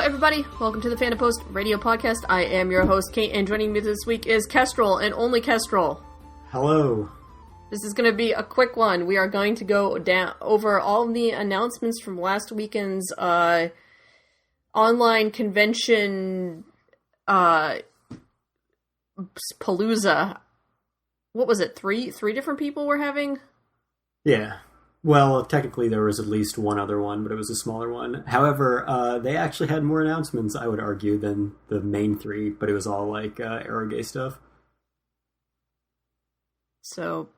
everybody. Welcome to the Fandom Post radio podcast. I am your host, Kate, and joining me this week is Kestrel, and only Kestrel. Hello. This is going to be a quick one. We are going to go down over all of the announcements from last weekend's online convention palooza. What was it? Three different people were having? Yeah. Well, technically there was at least one other one, but it was a smaller one. However, they actually had more announcements, I would argue, than the main three, but it was all like Aerogay stuff. So,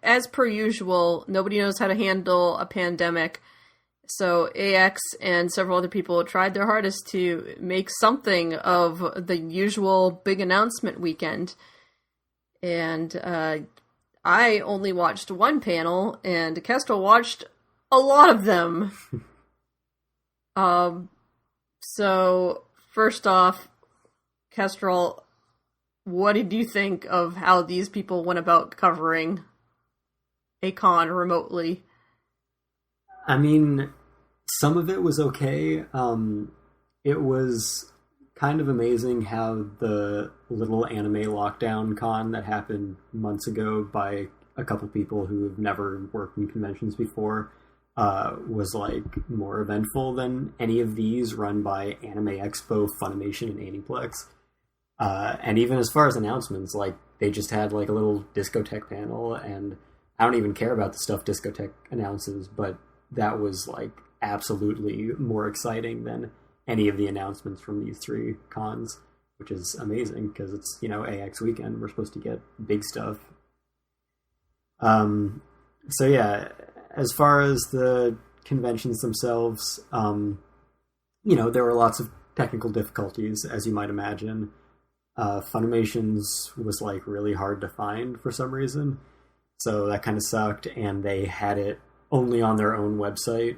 as per usual, nobody knows how to handle a pandemic. So AX and several other people tried their hardest to make something of the usual big announcement weekend. And I only watched one panel, and Kestrel watched a lot of them. So, first off, Kestrel, what did you think of how these people went about covering a con remotely? I mean, some of it was okay. It was kind of amazing how the little anime lockdown con that happened months ago by a couple people who have never worked in conventions before was like more eventful than any of these run by Anime Expo, Funimation, and Aniplex. And even as far as announcements, like they just had like a little discotheque panel, and I don't even care about the stuff discotheque announces, but that was like absolutely more exciting than any of the announcements from these three cons, which is amazing because it's, you know, AX weekend. We're supposed to get big stuff. So yeah, as far as the conventions themselves, you know, there were lots of technical difficulties, as you might imagine. Funimation's was like really hard to find for some reason. So that kind of sucked, and they had it only on their own website.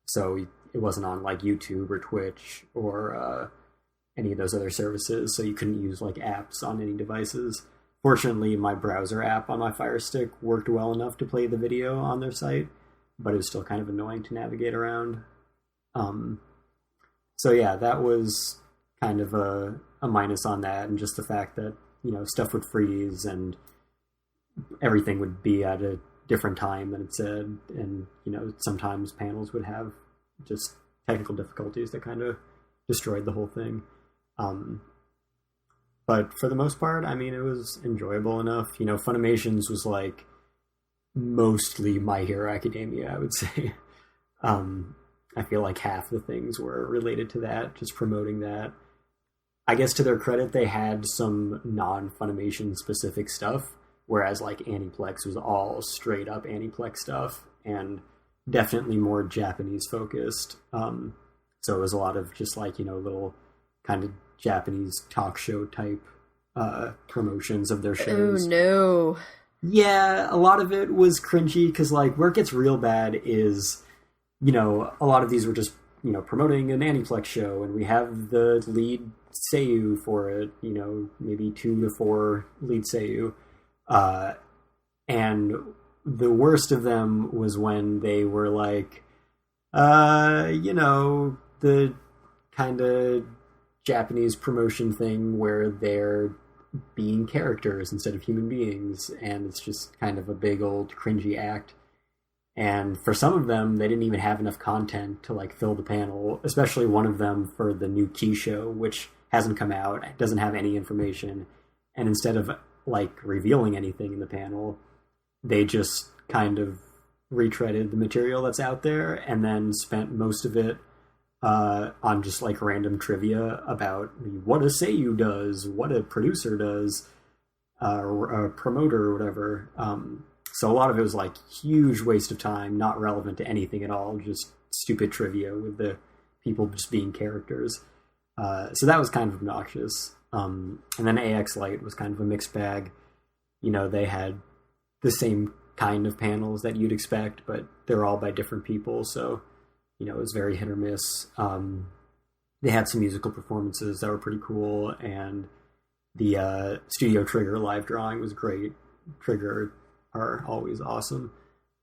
So it wasn't on like YouTube or Twitch or any of those other services, so you couldn't use like apps on any devices. Fortunately, my browser app on my Fire Stick worked well enough to play the video on their site, but it was still kind of annoying to navigate around. So yeah, that was kind of a minus on that, and just the fact that, you know, stuff would freeze and everything would be at a different time than it said, and, you know, sometimes panels would have just technical difficulties that kind of destroyed the whole thing. But for the most part, I mean, it was enjoyable enough. You know, Funimation's was like mostly My Hero Academia, I would say. I feel like half the things were related to that, just promoting that. I guess to their credit, they had some non-Funimation specific stuff, whereas like Aniplex was all straight up Aniplex stuff, and definitely more Japanese focused. So it was a lot of just like, you know, little kind of Japanese talk show type promotions of their shows. Oh no. Yeah, a lot of it was cringy because like where it gets real bad is, you know, a lot of these were just, you know, promoting an Aniplex show, and we have the lead seiyuu for it, you know, maybe 2 to 4 lead seiyuu. And the worst of them was when they were like, you know, the kind of Japanese promotion thing where they're being characters instead of human beings, and it's just kind of a big old cringy act. And for some of them, they didn't even have enough content to like fill the panel, especially one of them for the new Key show, which hasn't come out, doesn't have any information, and instead of like revealing anything in the panel, they just kind of retreaded the material that's out there and then spent most of it on just like random trivia about what a seiyuu does, what a producer does, or a promoter or whatever. So a lot of it was like huge waste of time, not relevant to anything at all, just stupid trivia with the people just being characters. So that was kind of obnoxious. And then AX Lite was kind of a mixed bag. You know, they had the same kind of panels that you'd expect, but they're all by different people, so, you know, it was very hit or miss. They had some musical performances that were pretty cool, and the Studio Trigger live drawing was great. Trigger are always awesome.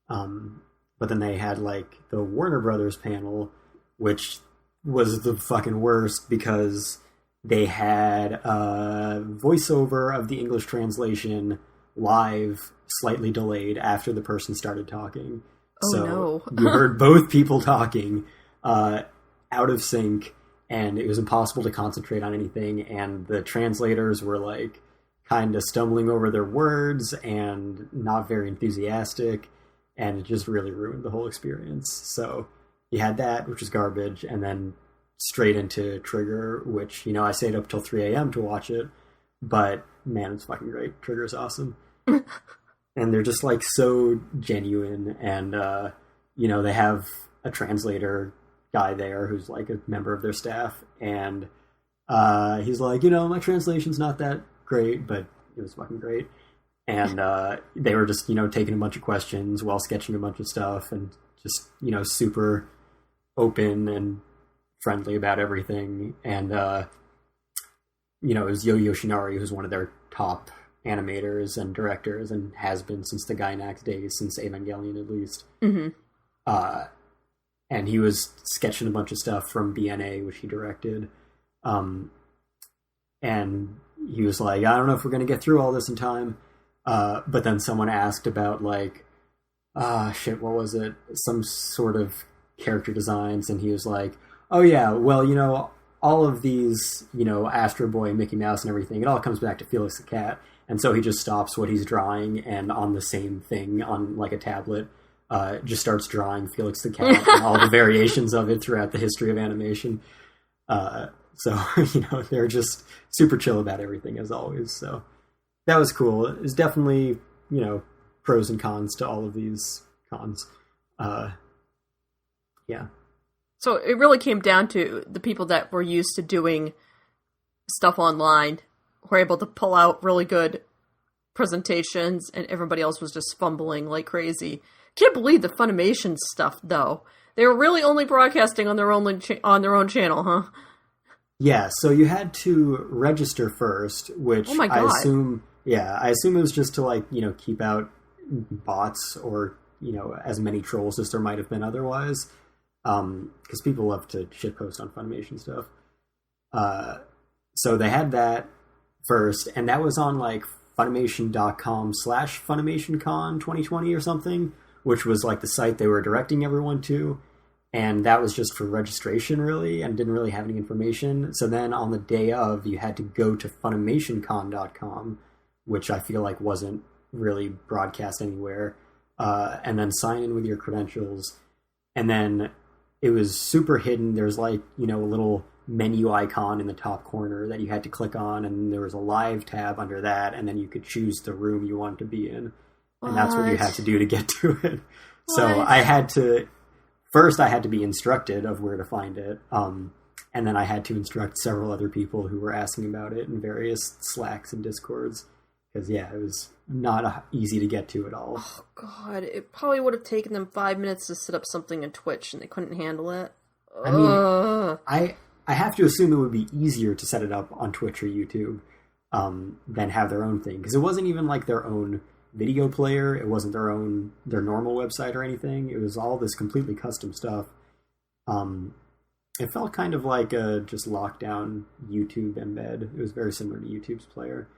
But then they had like the Warner Brothers panel, which was the fucking worst because they had a voiceover of the English translation live, slightly delayed after the person started talking. Oh, so no. You heard both people talking out of sync, and it was impossible to concentrate on anything, and the translators were like kind of stumbling over their words and not very enthusiastic, and it just really ruined the whole experience. So you had that, which was garbage, and then straight into Trigger, which, I stayed up till 3 a.m. to watch it, but man, it's fucking great. Trigger's awesome. And they're just like so genuine, and they have a translator guy there who's like a member of their staff, and he's like, my translation's not that great, but it was fucking great. And they were just, taking a bunch of questions while sketching a bunch of stuff, and just, super open and friendly about everything. And it was Yo Yoshinari, who's one of their top animators and directors, and has been since the Gainax days, since Evangelion at least. Mm-hmm. And he was sketching a bunch of stuff from BNA, which he directed. And he was like, I don't know if we're going to get through all this in time. But then someone asked about what was it? Some sort of character designs. And he was like, oh yeah, well, all of these, Astro Boy, Mickey Mouse and everything, it all comes back to Felix the Cat. And so he just stops what he's drawing, and on the same thing on like a tablet, just starts drawing Felix the Cat and all the variations of it throughout the history of animation. So, they're just super chill about everything as always. So that was cool. It's definitely, pros and cons to all of these cons. Yeah. So it really came down to the people that were used to doing stuff online were able to pull out really good presentations, and everybody else was just fumbling like crazy. Can't believe the Funimation stuff, though. They were really only broadcasting on their own channel, huh? Yeah, so you had to register first, which I assume it was just to keep out bots or as many trolls as there might have been otherwise, because people love to shitpost on Funimation stuff. So they had that first, and that was on Funimation.com/FunimationCon 2020 or something, which was like the site they were directing everyone to. And that was just for registration, really, and didn't really have any information. So then on the day of, you had to go to FunimationCon.com, which I feel like wasn't really broadcast anywhere, and then sign in with your credentials. And then it was super hidden. There's a little menu icon in the top corner that you had to click on, and there was a live tab under that, and then you could choose the room you wanted to be in. And that's what you had to do to get to it. So I had to be instructed of where to find it. And then I had to instruct several other people who were asking about it in various Slacks and Discords. Because, it was not easy to get to at all. Oh, God. It probably would have taken them 5 minutes to set up something in Twitch, and they couldn't handle it. I mean, I have to assume it would be easier to set it up on Twitch or YouTube than have their own thing. Because it wasn't even like their own video player. It wasn't their normal website or anything. It was all this completely custom stuff. It felt kind of like a just lockdown YouTube embed. It was very similar to YouTube's player.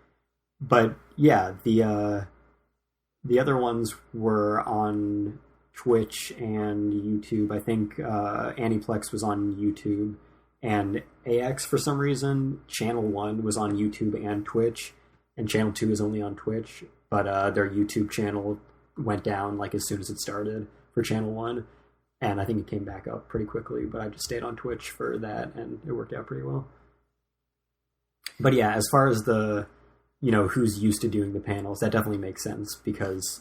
But yeah, the other ones were on Twitch and YouTube. I think Aniplex was on YouTube, and AX, for some reason, Channel 1 was on YouTube and Twitch, and Channel 2 is only on Twitch. But their YouTube channel went down as soon as it started for Channel 1. And I think it came back up pretty quickly. But I just stayed on Twitch for that, and it worked out pretty well. But yeah, as far as the, who's used to doing the panels, that definitely makes sense. Because,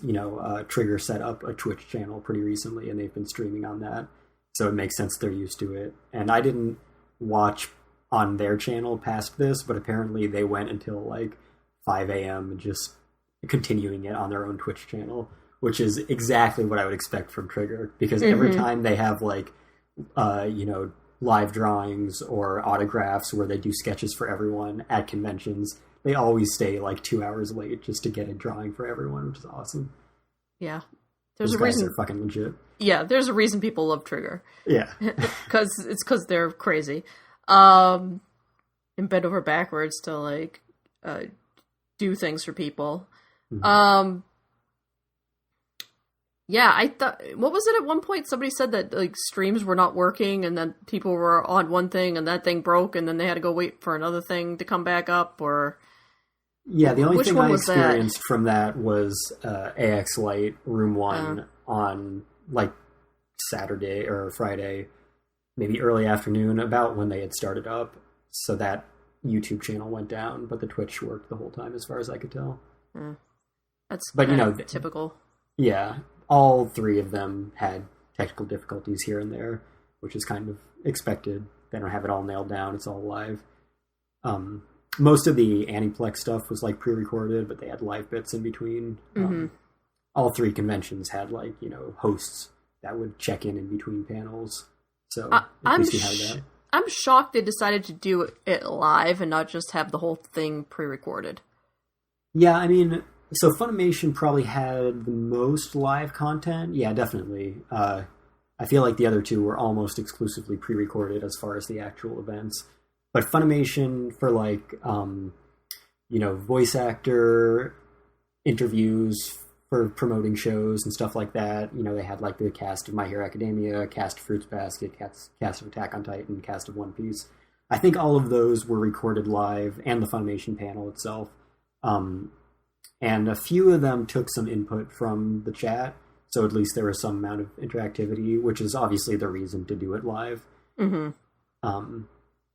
Trigger set up a Twitch channel pretty recently, and they've been streaming on that. So it makes sense they're used to it. And I didn't watch on their channel past this, but apparently they went until 5 a.m. just continuing it on their own Twitch channel, which is exactly what I would expect from Trigger, because every time they have live drawings or autographs where they do sketches for everyone at conventions, they always stay 2 hours late just to get a drawing for everyone, which is awesome. Yeah. Those guys are fucking legit. Yeah, there's a reason people love Trigger. Yeah. Because they're crazy. And bend over backwards to, like, do things for people. Mm-hmm. Yeah, I thought... What was it at one point? Somebody said that, like, streams were not working, and then people were on one thing, and that thing broke, and then they had to go wait for another thing to come back up, or... Yeah, the only thing I experienced from that was AX Lite Room 1 on, like, Saturday or Friday, maybe early afternoon, about when they had started up. So that YouTube channel went down, but the Twitch worked the whole time, as far as I could tell. That's typical. Yeah, all three of them had technical difficulties here and there, which is kind of expected. They don't have it all nailed down. It's all live. Most of the Aniplex stuff was, like, pre-recorded, but they had live bits in between. All three conventions had, like, you know, hosts that would check in between panels. So at least you had that. I'm shocked they decided to do it live and not just have the whole thing pre-recorded. Yeah, I mean, so Funimation probably had the most live content. Yeah, definitely. I feel like the other two were almost exclusively pre-recorded as far as the actual events. But Funimation, for, like, you know, voice actor interviews for promoting shows and stuff like that, you know, they had, like, the cast of My Hero Academia, cast of Fruits Basket, cast of Attack on Titan, cast of One Piece. I think all of those were recorded live, and the Funimation panel itself. And a few of them took some input from the chat, so at least there was some amount of interactivity, which is obviously the reason to do it live.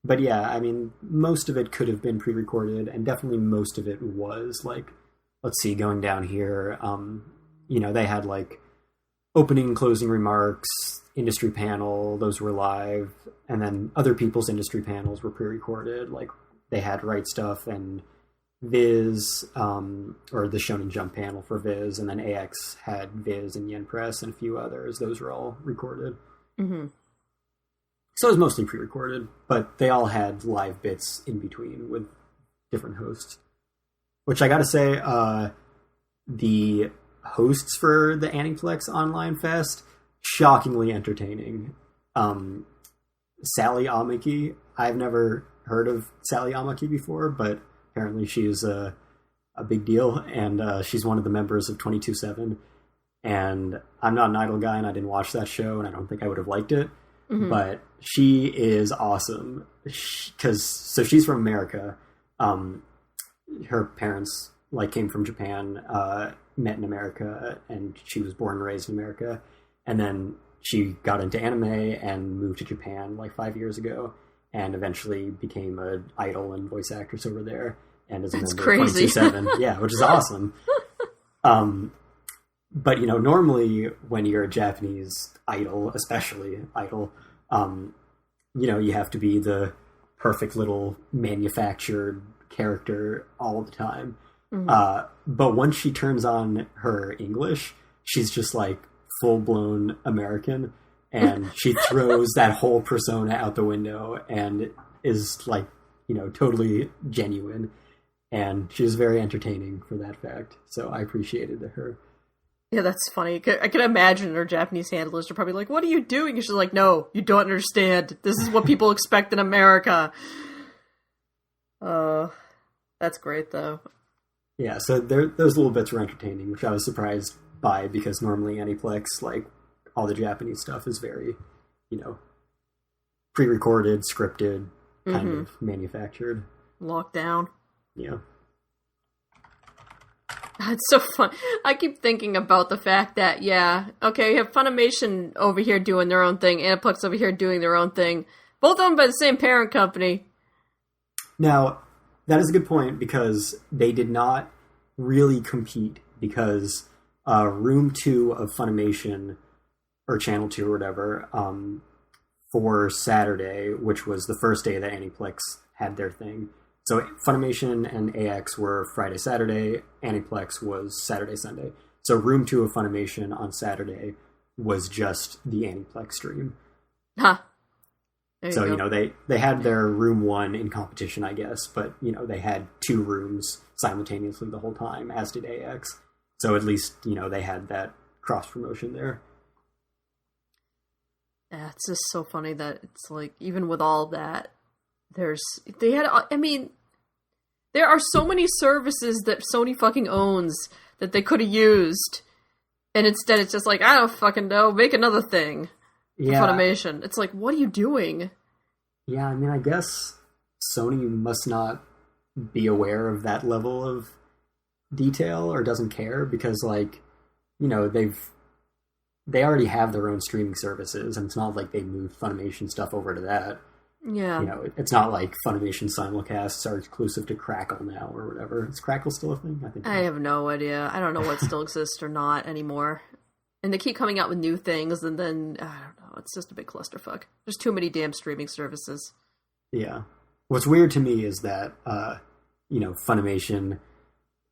But yeah, I mean, most of it could have been pre-recorded, and definitely most of it was, like, let's see, going down here, you know, they had, like, opening and closing remarks, industry panel, those were live, and then other people's industry panels were pre-recorded, like, they had Right Stuff and Viz, or the Shonen Jump panel for Viz, and then AX had Viz and Yen Press and a few others. Those were all recorded. So it was mostly pre-recorded, but they all had live bits in between with different hosts. Which I gotta say, the hosts for the Aniplex Online Fest, shockingly entertaining. Sally Amaki, I've never heard of Sally Amaki before, but apparently she is a big deal, and she's one of the members of 22/7. And I'm not an Idol guy, and I didn't watch that show, and I don't think I would have liked it. But she is awesome. So she's from America. Her parents, like, came from Japan, met in America, and she was born and raised in America. And then she got into anime and moved to Japan, like, 5 years ago, and eventually became an idol and voice actress over there. And is a member of 22/7. Yeah, which is awesome. But, you know, normally when you're a Japanese idol, especially idol, you know, you have to be the perfect little manufactured character all the time. But once she turns on her English, she's just, like, full-blown American, and she throws that whole persona out the window and is, like, you know, totally genuine. And she was very entertaining for that fact. So I appreciated her. Yeah, that's funny. I can imagine her Japanese handlers are probably like, "What are you doing?" And she's like, "No, you don't understand. This is what people expect in America." That's great, though. Yeah, so those little bits were entertaining, which I was surprised by, because normally Aniplex, like, all the Japanese stuff is very, you know, pre-recorded, scripted, kind of manufactured. Locked down. Yeah. It's so fun. I keep thinking about the fact that, yeah, okay, you have Funimation over here doing their own thing, Aniplex over here doing their own thing, both owned by the same parent company. Now, that is a good point, because they did not really compete, because Room 2 of Funimation, or Channel 2 or whatever, for Saturday, which was the first day that Aniplex had their thing. So Funimation and AX were Friday, Saturday. Aniplex was Saturday, Sunday. So Room 2 of Funimation on Saturday was just the Aniplex stream. Huh. So, you know, they had their Room 1 in competition, I guess. But, you know, they had 2 rooms simultaneously the whole time, as did AX. So at least, you know, they had that cross-promotion there. Yeah, it's just so funny that it's like, even with all that, there are so many services that Sony fucking owns that they could have used, and instead it's just like, I don't fucking know, make another thing for Funimation. It's like, what are you doing? Yeah, I mean, I guess Sony must not be aware of that level of detail or doesn't care, because, like, you know, they already have their own streaming services, and it's not like they moved Funimation stuff over to that. Yeah. You know, it's not like Funimation simulcasts are exclusive to Crackle now or whatever. Is Crackle still a thing? I have no idea. I don't know what still exists or not anymore. And they keep coming out with new things, and then, I don't know, it's just a big clusterfuck. There's too many damn streaming services. Yeah. What's weird to me is that, you know, Funimation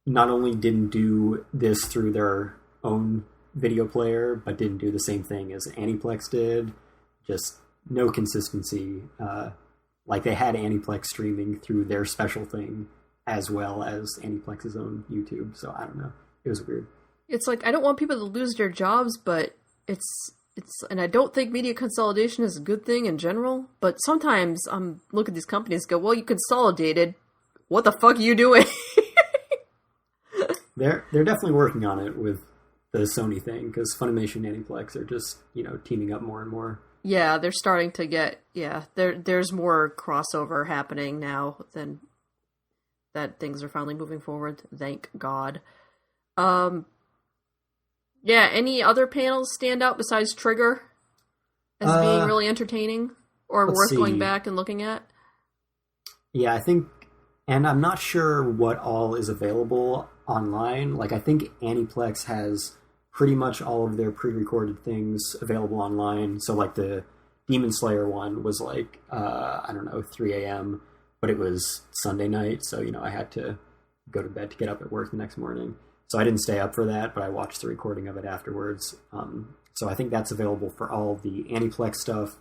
not only didn't do this through their own video player, but didn't do the same thing as Aniplex did. Just no consistency. Like, they had Aniplex streaming through their special thing as well as Aniplex's own YouTube. So I don't know. It was weird. It's like, I don't want people to lose their jobs, but it's, and I don't think media consolidation is a good thing in general, but sometimes I'm look at these companies and go, well, you consolidated. What the fuck are you doing? They're definitely working on it with the Sony thing, because Funimation and Aniplex are just, you know, teaming up more and more. Yeah, they're starting to get, there's more crossover happening now than that things are finally moving forward. Thank God. Yeah, any other panels stand out besides Trigger as being really entertaining or worth going back and looking at? Yeah, I think, and I'm not sure what all is available online. Like, I think Aniplex has pretty much all of their pre-recorded things available online. So, like, the Demon Slayer one was like, I don't know, 3 a.m., but it was Sunday night, so, you know, I had to go to bed to get up at work the next morning. So I didn't stay up for that, but I watched the recording of it afterwards. So I think that's available for all the Aniplex stuff,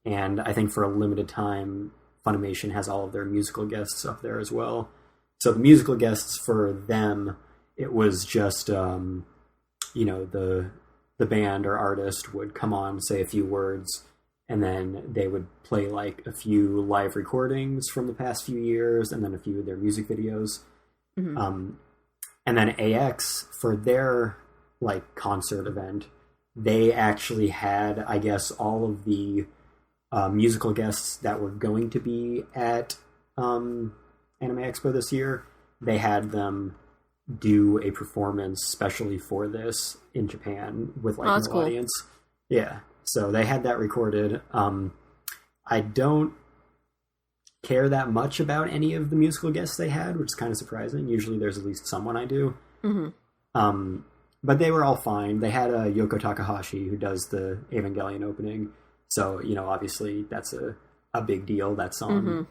and I think for a limited time, Funimation has all of their musical guests up there as well. So the musical guests for them, it was just, you know, the band or artist would come on, say a few words, and then they would play like a few live recordings from the past few years, and then a few of their music videos. Mm-hmm. And then AX, for their like concert event, they actually had, I guess, all of the musical guests that were going to be at Anime Expo this year. They had them do a performance specially for this in Japan with like no cool. audience. Yeah, so they had that recorded. I don't care that much about any of the musical guests they had, which is kind of surprising. Usually there's at least someone I do. Mm-hmm. But they were all fine. They had Yoko Takahashi, who does the Evangelion opening. So, you know, obviously that's a big deal, that song. Mm-hmm.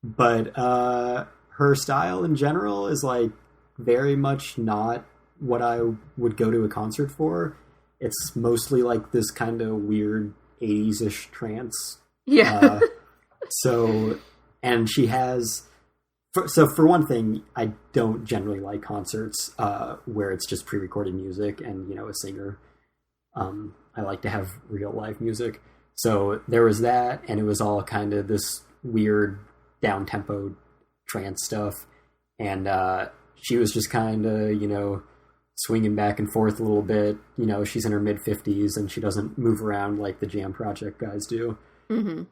But her style in general is like very much not what I would go to a concert for. It's mostly like this kind of weird 80s-ish trance. Yeah. And she has... So for one thing, I don't generally like concerts where it's just pre-recorded music and, you know, a singer. I like to have real live music. So there was that, and it was all kind of this weird down-tempo trance stuff. And she was just kind of, you know, swinging back and forth a little bit. You know, she's in her mid-50s, and she doesn't move around like the Jam Project guys do. Mm-hmm.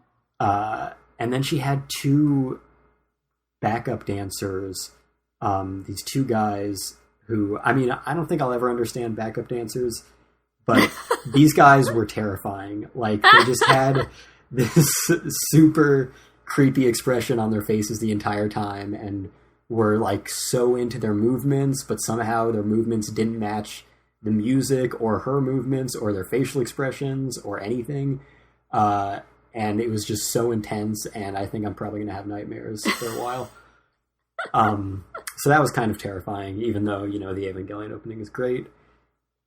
And then she had two backup dancers, these two guys who, I mean, I don't think I'll ever understand backup dancers, but these guys were terrifying. Like, they just had this super creepy expression on their faces the entire time and were like so into their movements, but somehow their movements didn't match the music or her movements or their facial expressions or anything. And it was just so intense, and I think I'm probably going to have nightmares for a while. So that was kind of terrifying, even though, you know, the Evangelion opening is great.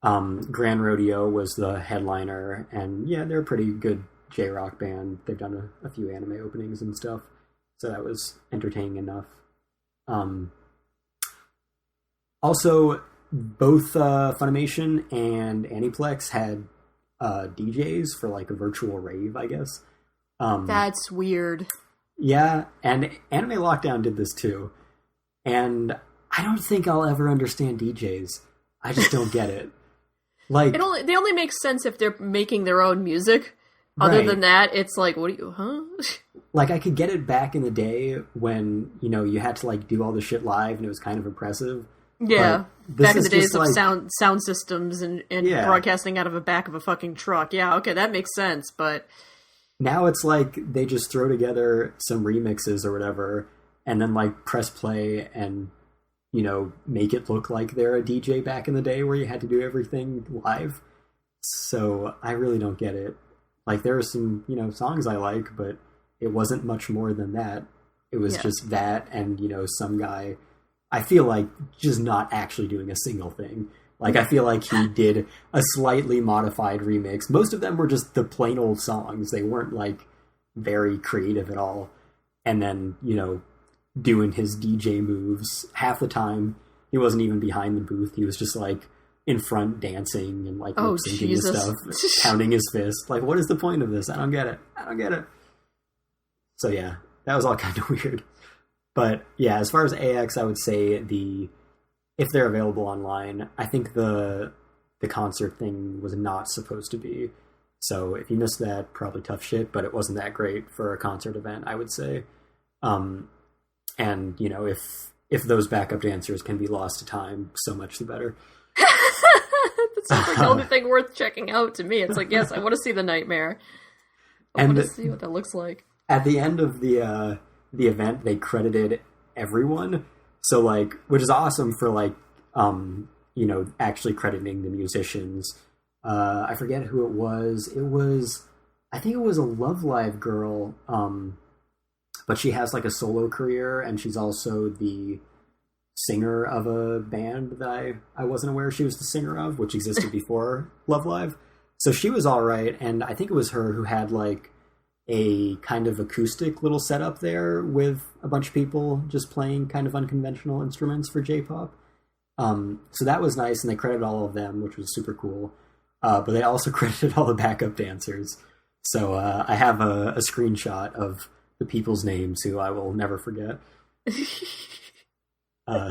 Grand Rodeo was the headliner, and yeah, they're a pretty good J-rock band. They've done a few anime openings and stuff, so that was entertaining enough. Also, both Funimation and Aniplex had DJs for like a virtual rave, I guess. That's weird. Yeah, and Anime Lockdown did this too. And I don't think I'll ever understand DJs. I just don't get it. Like they only make sense if they're making their own music. Other than that, it's like, what do you, huh? Like, I could get it back in the day when, you know, you had to, like, do all the shit live and it was kind of impressive. Yeah, back in the days of sound systems and broadcasting out of the back of a fucking truck. Yeah, okay, that makes sense, but... Now it's like they just throw together some remixes or whatever and then, like, press play and, you know, make it look like they're a DJ back in the day where you had to do everything live. So I really don't get it. Like, there are some, you know, songs I like, but it wasn't much more than that. It was just that and, you know, some guy, I feel like, just not actually doing a single thing. Like, I feel like he did a slightly modified remix. Most of them were just the plain old songs. They weren't, like, very creative at all. And then, you know, doing his DJ moves. Half the time, he wasn't even behind the booth. He was just, like, in front dancing and like lip syncing and stuff, pounding his fist. Like, what is the point of this? I don't get it. So yeah, that was all kind of weird. But yeah, as far as AX, I would say if they're available online, I think the concert thing was not supposed to be. So if you missed that, probably tough shit, but it wasn't that great for a concert event, I would say. And you know, if those backup dancers can be lost to time, so much the better. That sounds like the only thing worth checking out to me. It's like, yes, I want to see the nightmare. I want to see what that looks like. At the end of the event, they credited everyone. So like, which is awesome for like, you know, actually crediting the musicians. I forget who it was. I think it was a Love Live girl. But she has like a solo career and she's also the singer of a band that I wasn't aware she was the singer of, which existed before Love Live. So she was all right, and I think it was her who had like a kind of acoustic little setup there with a bunch of people just playing kind of unconventional instruments for J-pop. So that was nice, and they credited all of them, which was super cool. But they also credited all the backup dancers. So I have a screenshot of the people's names who I will never forget.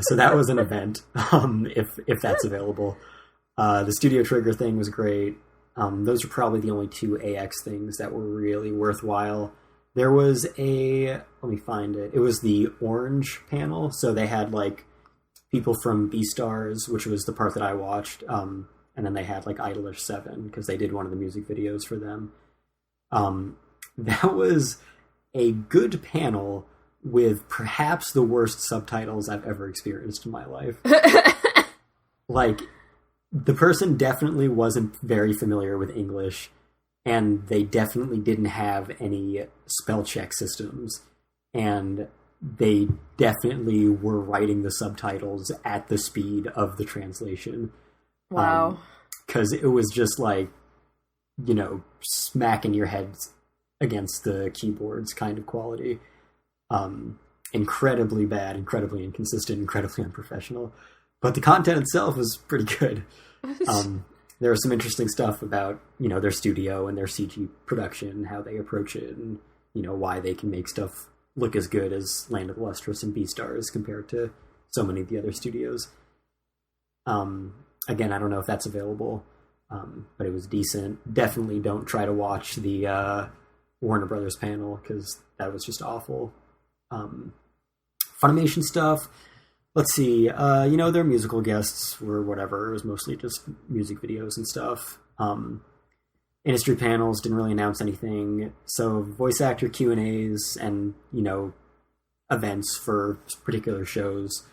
So that was an event, if that's available. The Studio Trigger thing was great. Those are probably the only two AX things that were really worthwhile. There was let me find it. It was the Orange panel. So they had like people from Beastars, which was the part that I watched. And then they had like Idolish 7 because they did one of the music videos for them. That was a good panel with perhaps the worst subtitles I've ever experienced in my life. Like, the person definitely wasn't very familiar with English, and they definitely didn't have any spell check systems, and they definitely were writing the subtitles at the speed of the translation. Wow. Because it was just like, you know, smacking your head against the keyboards kind of quality. Incredibly bad, incredibly inconsistent, incredibly unprofessional. But the content itself was pretty good. There was some interesting stuff about, you know, their studio and their CG production, how they approach it, and, you know, why they can make stuff look as good as Land of the Lustrous and Beastars compared to so many of the other studios. Again, I don't know if that's available, but it was decent. Definitely don't try to watch the Warner Brothers panel, because that was just awful. Funimation stuff, let's see, you know, their musical guests were whatever. It was mostly just music videos and stuff. Industry panels didn't really announce anything. So voice actor Q&As and, you know, events for particular shows,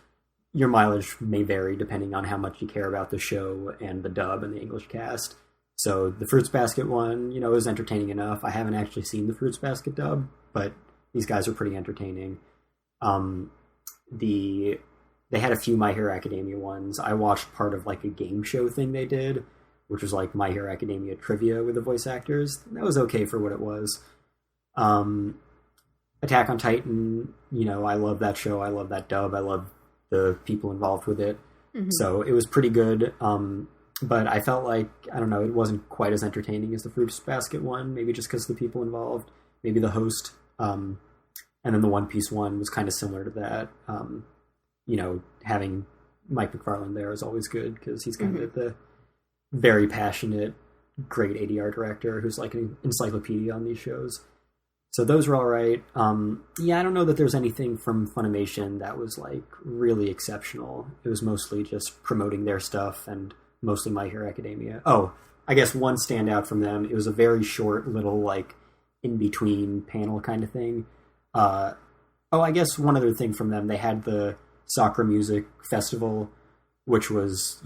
your mileage may vary depending on how much you care about the show and the dub and the English cast. So the Fruits Basket one, you know, was entertaining enough. I haven't actually seen the Fruits Basket dub, but these guys are pretty entertaining. They had a few My Hero Academia ones. I watched part of like a game show thing they did, which was like My Hero Academia trivia with the voice actors. That was okay for what it was. Attack on Titan, you know, I love that show. I love that dub. I love the people involved with it. Mm-hmm. So it was pretty good. But I felt like, I don't know, it wasn't quite as entertaining as the Fruits Basket one, maybe just because of the people involved, maybe the host. And then the One Piece one was kind of similar to that. Having Mike McFarlane there is always good because he's kind of the very passionate, great ADR director who's like an encyclopedia on these shows. So those were all right. I don't know that there's anything from Funimation that was like really exceptional. It was mostly just promoting their stuff and mostly My Hero Academia. Oh, I guess one standout from them, it was a very short little like in-between panel kind of thing. I guess one other thing from them, they had the Sakura Music Festival, which was,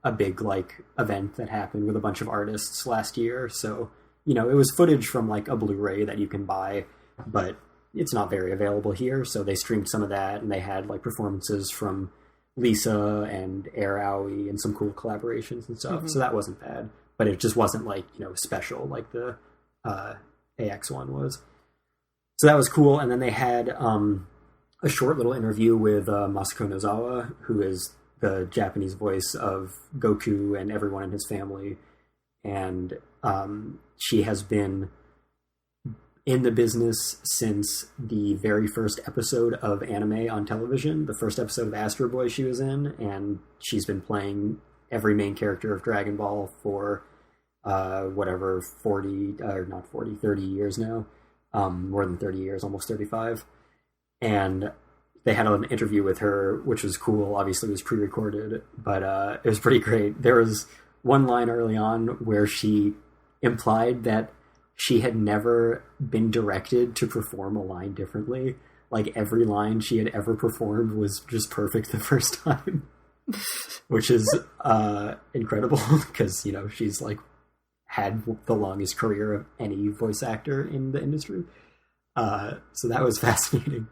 a big like event that happened with a bunch of artists last year. So, it was footage from like a Blu-ray that you can buy, but it's not very available here. So they streamed some of that, and they had like performances from Lisa and Air Aoi and some cool collaborations and stuff. So that wasn't bad, but it just wasn't like, special like the AX one was. So that was cool. And then they had a short little interview with Masako Nozawa, who is the Japanese voice of Goku and everyone in his family. And she has been in the business since the very first episode of anime on television, the first episode of Astro Boy she was in, and she's been playing every main character of Dragon Ball for 30 years now. More than 30 years, almost 35. And they had an interview with her, which was cool. Obviously, it was pre-recorded, but it was pretty great. There was one line early on where she implied that she had never been directed to perform a line differently. Like, every line she had ever performed was just perfect the first time, which is incredible because, she's like had the longest career of any voice actor in the industry. So that was fascinating.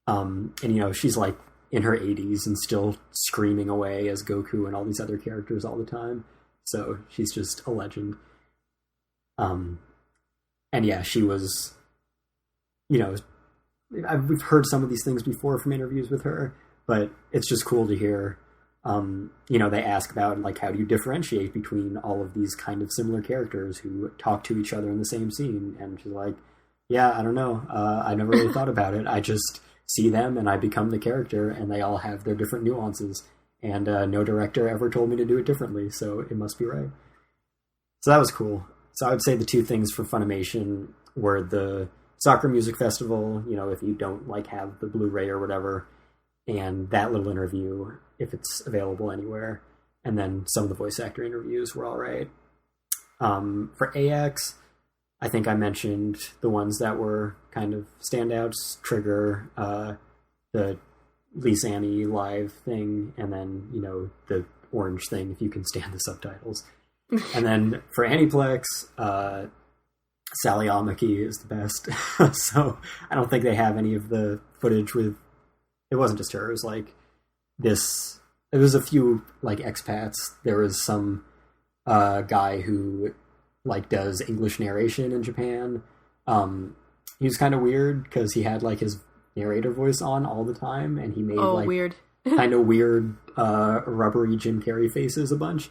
And, she's like in her 80s and still screaming away as Goku and all these other characters all the time. So she's just a legend. And yeah, she was, we've heard some of these things before from interviews with her, but it's just cool to hear. They ask about like, how do you differentiate between all of these kind of similar characters who talk to each other in the same scene? And she's like, yeah, I don't know. I never really thought about it. I just see them and I become the character, and they all have their different nuances, and no director ever told me to do it differently. So it must be right. So that was cool. So I would say the two things for Funimation were the Sakura Music Festival, if you don't like have the Blu-ray or whatever, and that little interview, if it's available anywhere. And then some of the voice actor interviews were all right. For AX, I think I mentioned the ones that were kind of standouts: Trigger, the Lisa Annie live thing, and then, the orange thing, if you can stand the subtitles. And then for Aniplex, Sally Amaki is the best. So I don't think they have any of the footage with... It wasn't just her. It was like this... It was a few like expats. There was some guy who like does English narration in Japan. He was kind of weird because he had like his narrator voice on all the time, and he made weird. kind of weird rubbery Jim Carrey faces a bunch.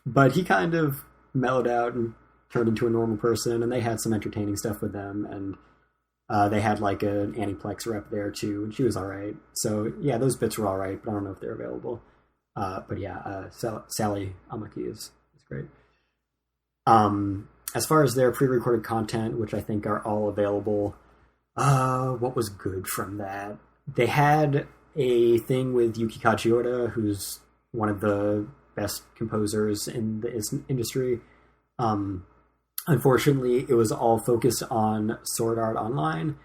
But he kind of mellowed out and turned into a normal person, and they had some entertaining stuff with them, and they had like an Aniplex rep there too, and she was all right. So yeah, those bits were all right, but I don't know if they're available. But yeah, Sally Amaki is great. As far as their pre-recorded content, which I think are all available, what was good from that? They had a thing with Yuki Kajiura, who's one of the best composers in the industry. Unfortunately, it was all focused on Sword Art Online,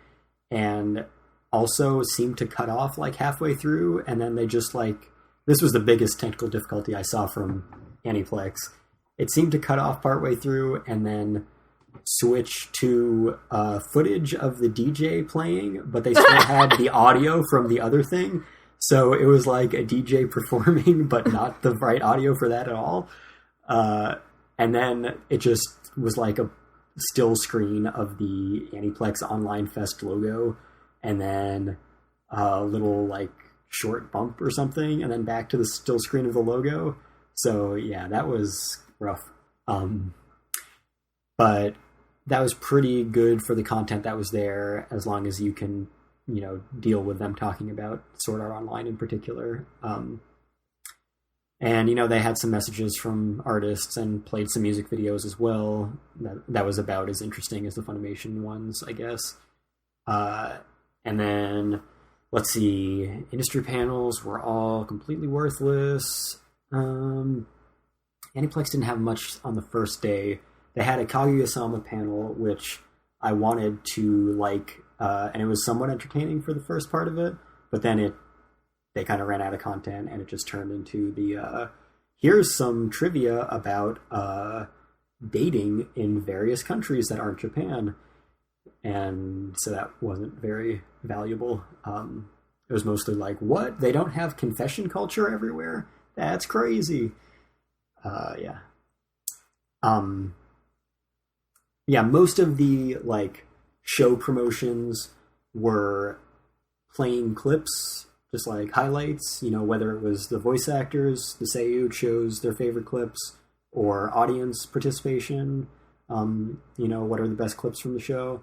and also seemed to cut off like halfway through, and then they just like... This was the biggest technical difficulty I saw from Aniplex. It seemed to cut off partway through and then switch to footage of the DJ playing, but they still had the audio from the other thing. So it was like a DJ performing, but not the right audio for that at all. And then it just was like a still screen of the Aniplex Online Fest logo, and then a little like short bump or something, and then back to the still screen of the logo. So yeah, that was rough. But that was pretty good for the content that was there, as long as you can, deal with them talking about Sword Art Online in particular. And, they had some messages from artists and played some music videos as well. That was about as interesting as the Funimation ones, I guess. And then, let's see, industry panels were all completely worthless. Aniplex didn't have much on the first day. They had a Kaguya-sama panel, which I wanted to like, and it was somewhat entertaining for the first part of it, but then they kind of ran out of content, and it just turned into the, here's some trivia about dating in various countries that aren't Japan. And so that wasn't very valuable. It was mostly like, what? They don't have confession culture everywhere? That's crazy. Yeah. Yeah, most of the, show promotions were playing clips, just like highlights, whether it was the voice actors, the seiyuu chose their favorite clips, or audience participation, what are the best clips from the show.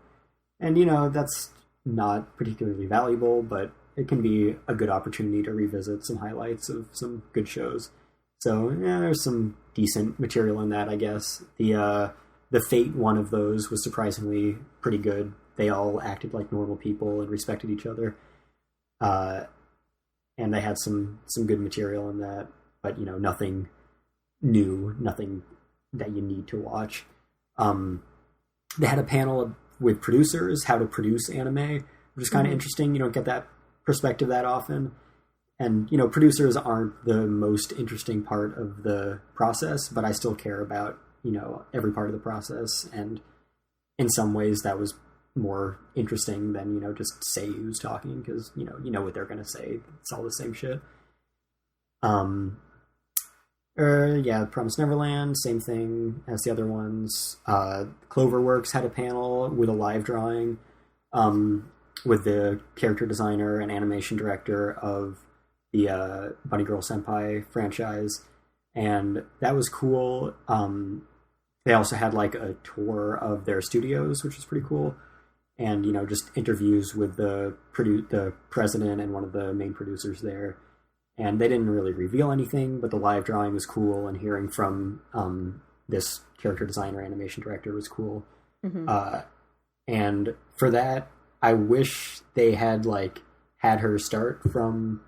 And, that's not particularly valuable, but it can be a good opportunity to revisit some highlights of some good shows. So, yeah, there's some decent material in that, I guess. The Fate one of those was surprisingly pretty good. They all acted like normal people and respected each other. And they had some good material in that, but, nothing new, nothing that you need to watch. They had a panel with producers, how to produce anime, which is kind of interesting. You don't get that perspective that often. And, producers aren't the most interesting part of the process, but I still care about, every part of the process. And in some ways that was more interesting than, just seiyus talking, because, you know what they're going to say. It's all the same shit. Yeah, Promised Neverland, same thing as the other ones. Cloverworks had a panel with a live drawing with the character designer and animation director of the Bunny Girl Senpai franchise, and that was cool. They also had a tour of their studios, which was pretty cool, and just interviews with the president and one of the main producers there. And they didn't really reveal anything, but the live drawing was cool, and hearing from this character designer, animation director was cool. Mm-hmm. And for that, I wish they had had her start from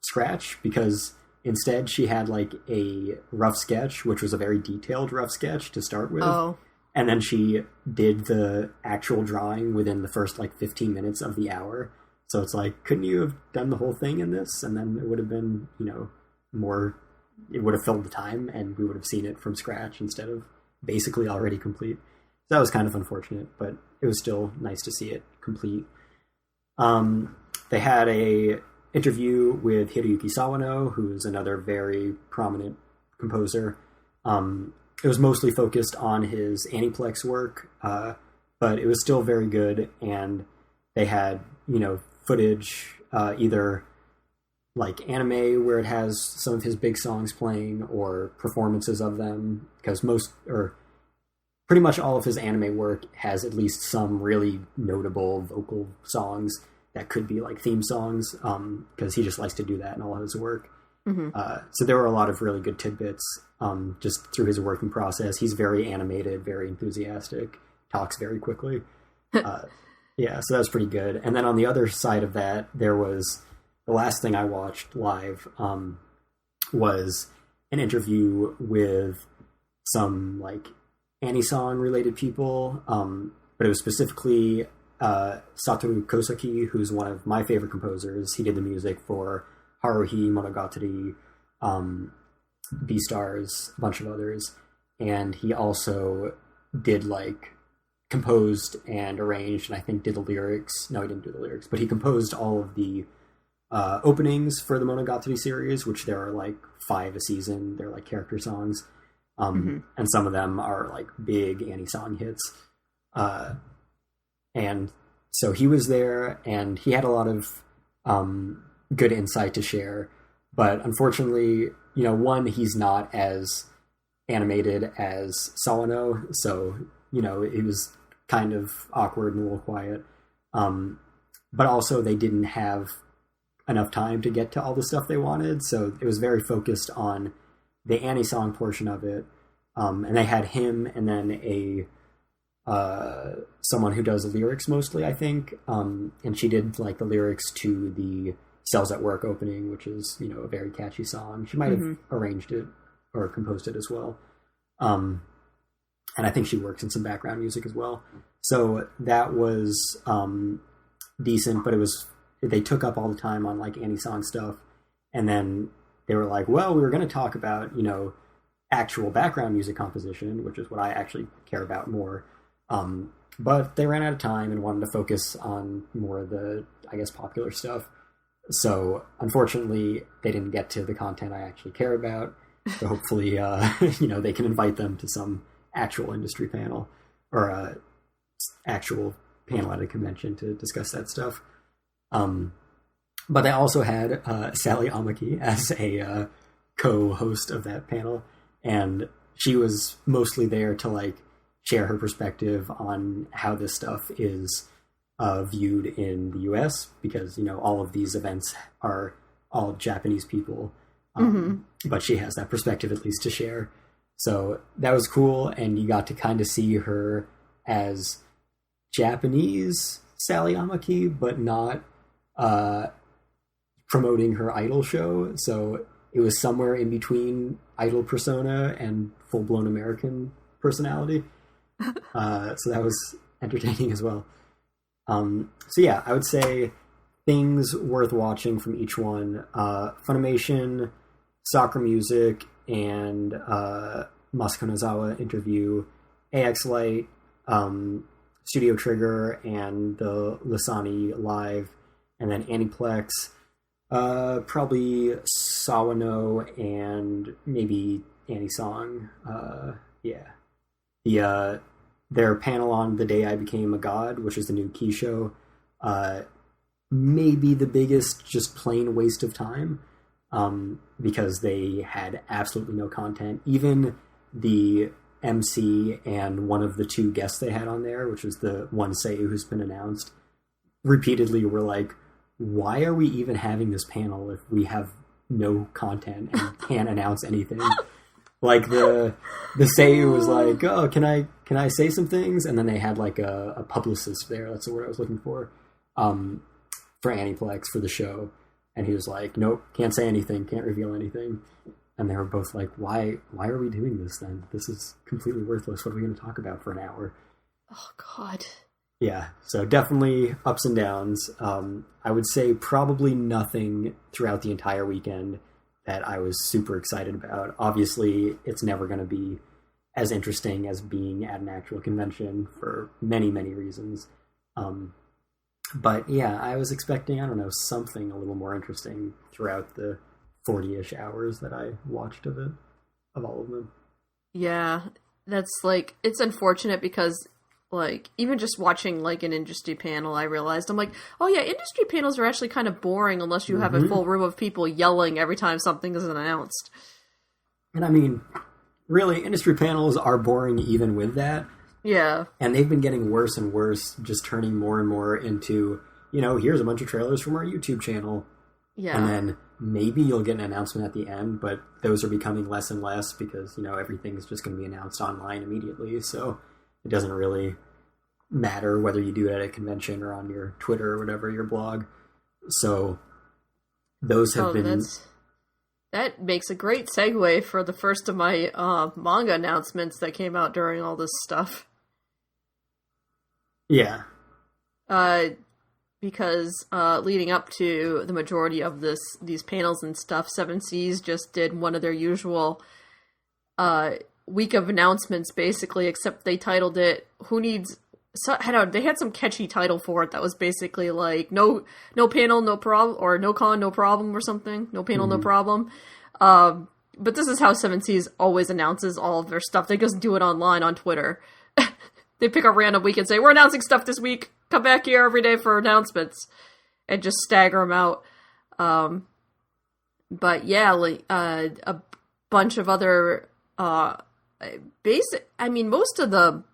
scratch, because instead she had a rough sketch, which was a very detailed rough sketch to start with. Oh. And then she did the actual drawing within the first 15 minutes of the hour. So it's couldn't you have done the whole thing in this? And then it would have been, more, it would have filled the time, and we would have seen it from scratch instead of basically already complete. So that was kind of unfortunate, but it was still nice to see it complete. They had a interview with Hiroyuki Sawano, who's another very prominent composer. It was mostly focused on his Aniplex work, but it was still very good, and they had, footage, either anime where it has some of his big songs playing, or performances of them, because pretty much all of his anime work has at least some really notable vocal songs that could be theme songs, because he just likes to do that in all his work. Mm-hmm. So there were a lot of really good tidbits just through his working process. He's very animated, very enthusiastic, talks very quickly. Yeah, so that was pretty good. And then on the other side of that, there was the last thing I watched live was an interview with some Anisong related people, but it was specifically Satoru Kosaki, who's one of my favorite composers. He did the music for Haruhi Monogatari, Beastars, a bunch of others, and he also did composed and arranged, and I think did the lyrics. No, he didn't do the lyrics, but he composed all of the openings for the Monogatari series, which there are 5 a season. They're character songs, and some of them are big Anisong hits. And so he was there, and he had a lot of good insight to share. But unfortunately, one, he's not as animated as Sawano, so, it was kind of awkward and a little quiet. But also they didn't have enough time to get to all the stuff they wanted, so it was very focused on the Annie song portion of it. And they had him and then someone who does lyrics mostly, I think. And she did like the lyrics to the Cells at Work opening, which is, a very catchy song. She might have arranged it or composed it as well. And I think she works in some background music as well. So that was decent, but they took up all the time on like Annie song stuff. And then they were like, well, we were going to talk about, actual background music composition, which is what I actually care about more. But they ran out of time and wanted to focus on more of the, I guess, popular stuff. So unfortunately, they didn't get to the content I actually care about. So hopefully, they can invite them to some actual industry panel or actual panel at a convention to discuss that stuff. But they also had Sally Amaki as a co-host of that panel. And she was mostly there to like share her perspective on how this stuff is viewed in the US, because, all of these events are all Japanese people. But she has that perspective at least to share. So that was cool. And you got to kind of see her as Japanese Sally Amaki, but not promoting her idol show. So it was somewhere in between idol persona and full-blown American personality. So that was entertaining as well. So yeah, I would say things worth watching from each one. Funimation, Soccer Music, and Masako Nozawa interview, AX Lite, Studio Trigger, and the Lisani Live, and then Aniplex. Probably Sawano and maybe Annie Song. Their panel on The Day I Became a God, which is the new Key show, maybe the biggest just plain waste of time, because they had absolutely no content. Even the MC and one of the two guests they had on there, which was the one Seiyu who's been announced, repeatedly were like, why are we even having this panel if we have no content and can't announce anything? Like the Seiyu was like, oh, can I say some things? And then they had like a publicist there. That's the word I was looking for Aniplex for the show. And he was like, nope, can't say anything, can't reveal anything. And they were both like, why are we doing this then? This is completely worthless. What are we going to talk about for an hour? Oh, God. Yeah, so definitely ups and downs. I would say probably nothing throughout the entire weekend that I was super excited about. Obviously, it's never going to be as interesting as being at an actual convention for many, many reasons. But yeah, I was expecting, something a little more interesting throughout the 40-ish hours that I watched of it, of all of them. Yeah, that's like, it's unfortunate because like, even just watching like an industry panel, I realized, I'm like, oh yeah, industry panels are actually kind of boring unless you have a full room of people yelling every time something is announced. And I mean, really, industry panels are boring even with that. Yeah. And they've been getting worse and worse, just turning more and more into, here's a bunch of trailers from our YouTube channel. Yeah. And then maybe you'll get an announcement at the end, but those are becoming less and less because, everything's just going to be announced online immediately. So it doesn't really matter whether you do it at a convention or on your Twitter or whatever, your blog. So those have been... That makes a great segue for the first of my manga announcements that came out during all this stuff. Yeah. Because leading up to the majority of these panels and stuff, Seven Seas just did one of their usual week of announcements, basically, except they titled it "Who Needs." They had some catchy title for it that was basically like no panel, no problem, or no con, no problem, or something. No panel, no problem. But this is how Seven Seas always announces all of their stuff. They just do it online on Twitter. They pick a random week and say, "We're announcing stuff this week. Come back here every day for announcements," and just stagger them out. But yeah, like, a bunch of other most of the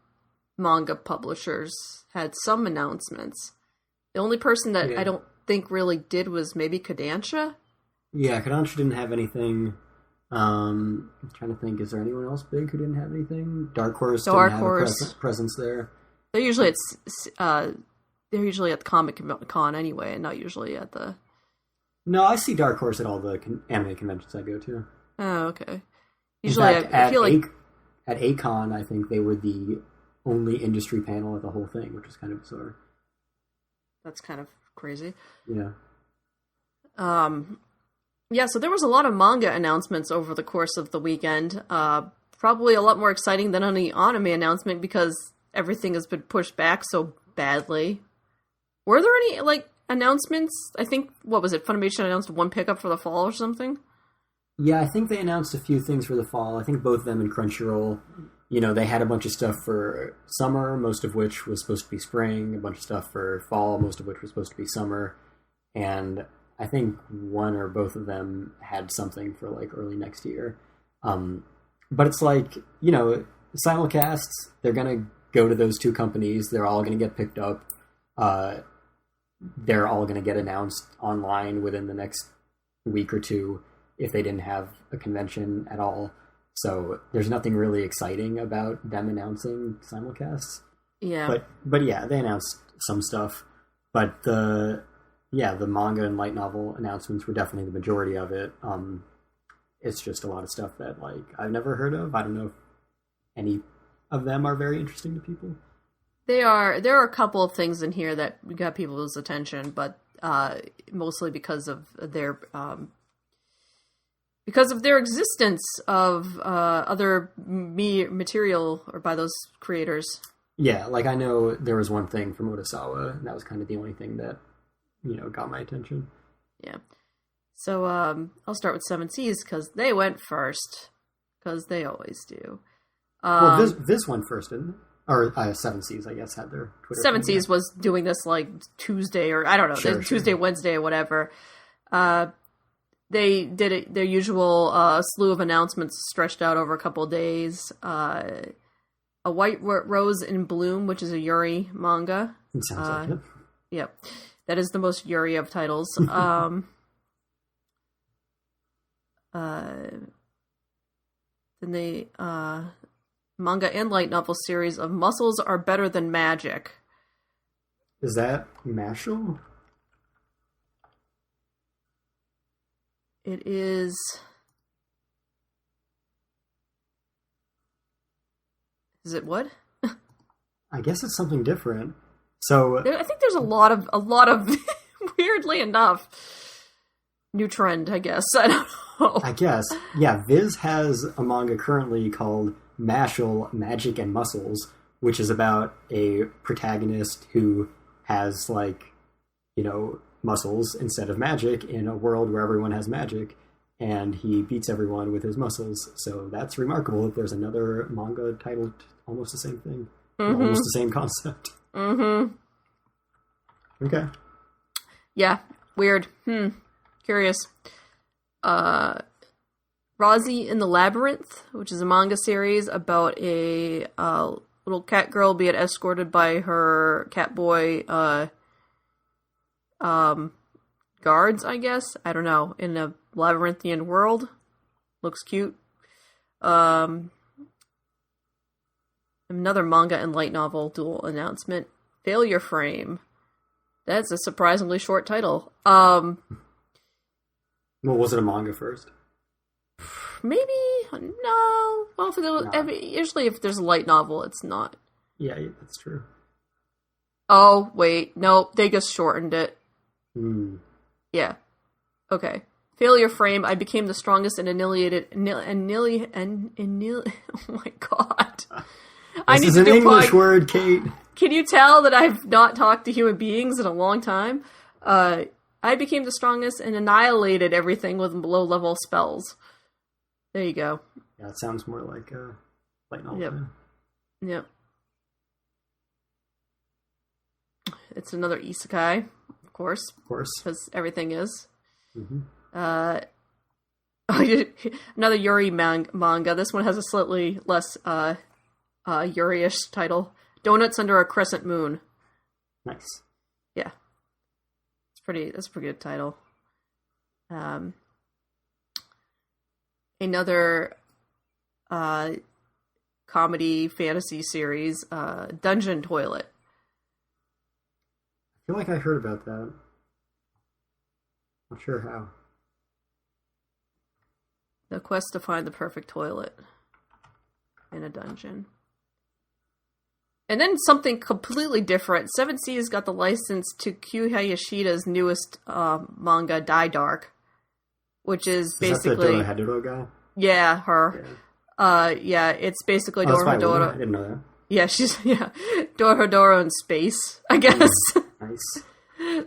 manga publishers had some announcements. The only person that I don't think really did was maybe Kodansha. Yeah, Kodansha didn't have anything. I'm trying to think, is there anyone else big who didn't have anything? Dark Horse didn't have a presence there. They're usually at the Comic Con anyway, and not usually at the... No, I see Dark Horse at all the anime conventions I go to. Oh, okay. Usually, in fact, I feel like... At A-Kon, I think they were the only industry panel at the whole thing, which is kind of bizarre. That's kind of crazy. Yeah. Yeah, so there was a lot of manga announcements over the course of the weekend. Probably a lot more exciting than any anime announcement because everything has been pushed back so badly. Were there any, like, announcements? I think, what was it, Funimation announced one pickup for the fall or something? Yeah, I think they announced a few things for the fall. I think both of them and Crunchyroll, they had a bunch of stuff for summer, most of which was supposed to be spring, a bunch of stuff for fall, most of which was supposed to be summer, and I think one or both of them had something for, like, early next year. But it's like, simulcasts, they're going to go to those two companies, they're all going to get picked up, they're all going to get announced online within the next week or two if they didn't have a convention at all. So there's nothing really exciting about them announcing simulcasts. Yeah. But yeah, they announced some stuff. But the manga and light novel announcements were definitely the majority of it. It's just a lot of stuff that, like, I've never heard of. I don't know if any of them are very interesting to people. There are a couple of things in here that got people's attention, but mostly because of their existence of other material or by those creators. Yeah, like, I know there was one thing from Odasawa, and that was kind of the only thing that, got my attention. Yeah. So I'll start with Seven Seas because they went first, because they always do. Well, Viz went first, didn't it? Or Seven Seas, I guess, had their Twitter. Seven Seas was doing this, like, Tuesday, or I don't know, Tuesday, Wednesday, or whatever. They did their usual slew of announcements stretched out over a couple of days. A White Rose in Bloom, which is a Yuri manga. It sounds like it. Yep. That is the most Yuri of titles. Then they... manga and light novel series of Muscles Are Better Than Magic. Is that Mashal? It is... Is it what? I guess it's something different. So I think there's a lot of weirdly enough, new trend, I guess. I don't know. I guess. Yeah, Viz has a manga currently called Mashal, Magic and Muscles, which is about a protagonist who has, like, muscles instead of magic in a world where everyone has magic, and he beats everyone with his muscles. So that's remarkable that there's another manga titled almost the same thing. Mm-hmm. Almost the same concept. Mm-hmm. Okay. Yeah. Weird. Curious. Rosie in the Labyrinth, which is a manga series about a little cat girl being escorted by her cat boy guards, I guess. I don't know. In a labyrinthian world. Looks cute. Another manga and light novel dual announcement. Failure Frame. That's a surprisingly short title. Well, was it a manga first? Maybe no. Well, usually if there's a light novel, it's not. Yeah, that's true. Oh wait, no, they just shortened it. Yeah. Okay. Failure Frame. I became the strongest and annihilated. Oh my god. This is an English word, Kate. Can you tell that I've not talked to human beings in a long time? I became the strongest and annihilated everything with low-level spells. There you go. Yeah, it sounds more like a light novel. Yep. Yep. It's another isekai, of course. Of course. Because everything is. Mm-hmm. Another Yuri manga. This one has a slightly less Yuri-ish title. Donuts Under a Crescent Moon. Nice. Yeah. That's a pretty good title. Another comedy fantasy series, Dungeon Toilet. I feel like I heard about that. Not sure how. The quest to find the perfect toilet in a dungeon. And then something completely different. 7 Seas got the license to Kyu Hayashida's newest manga, Die Dark, which is basically... Is that the Dorohedoro guy? Yeah, her. Yeah. It's basically Dorohedoro. I didn't know that. Yeah, she's Dorohedoro in space, I guess. Nice.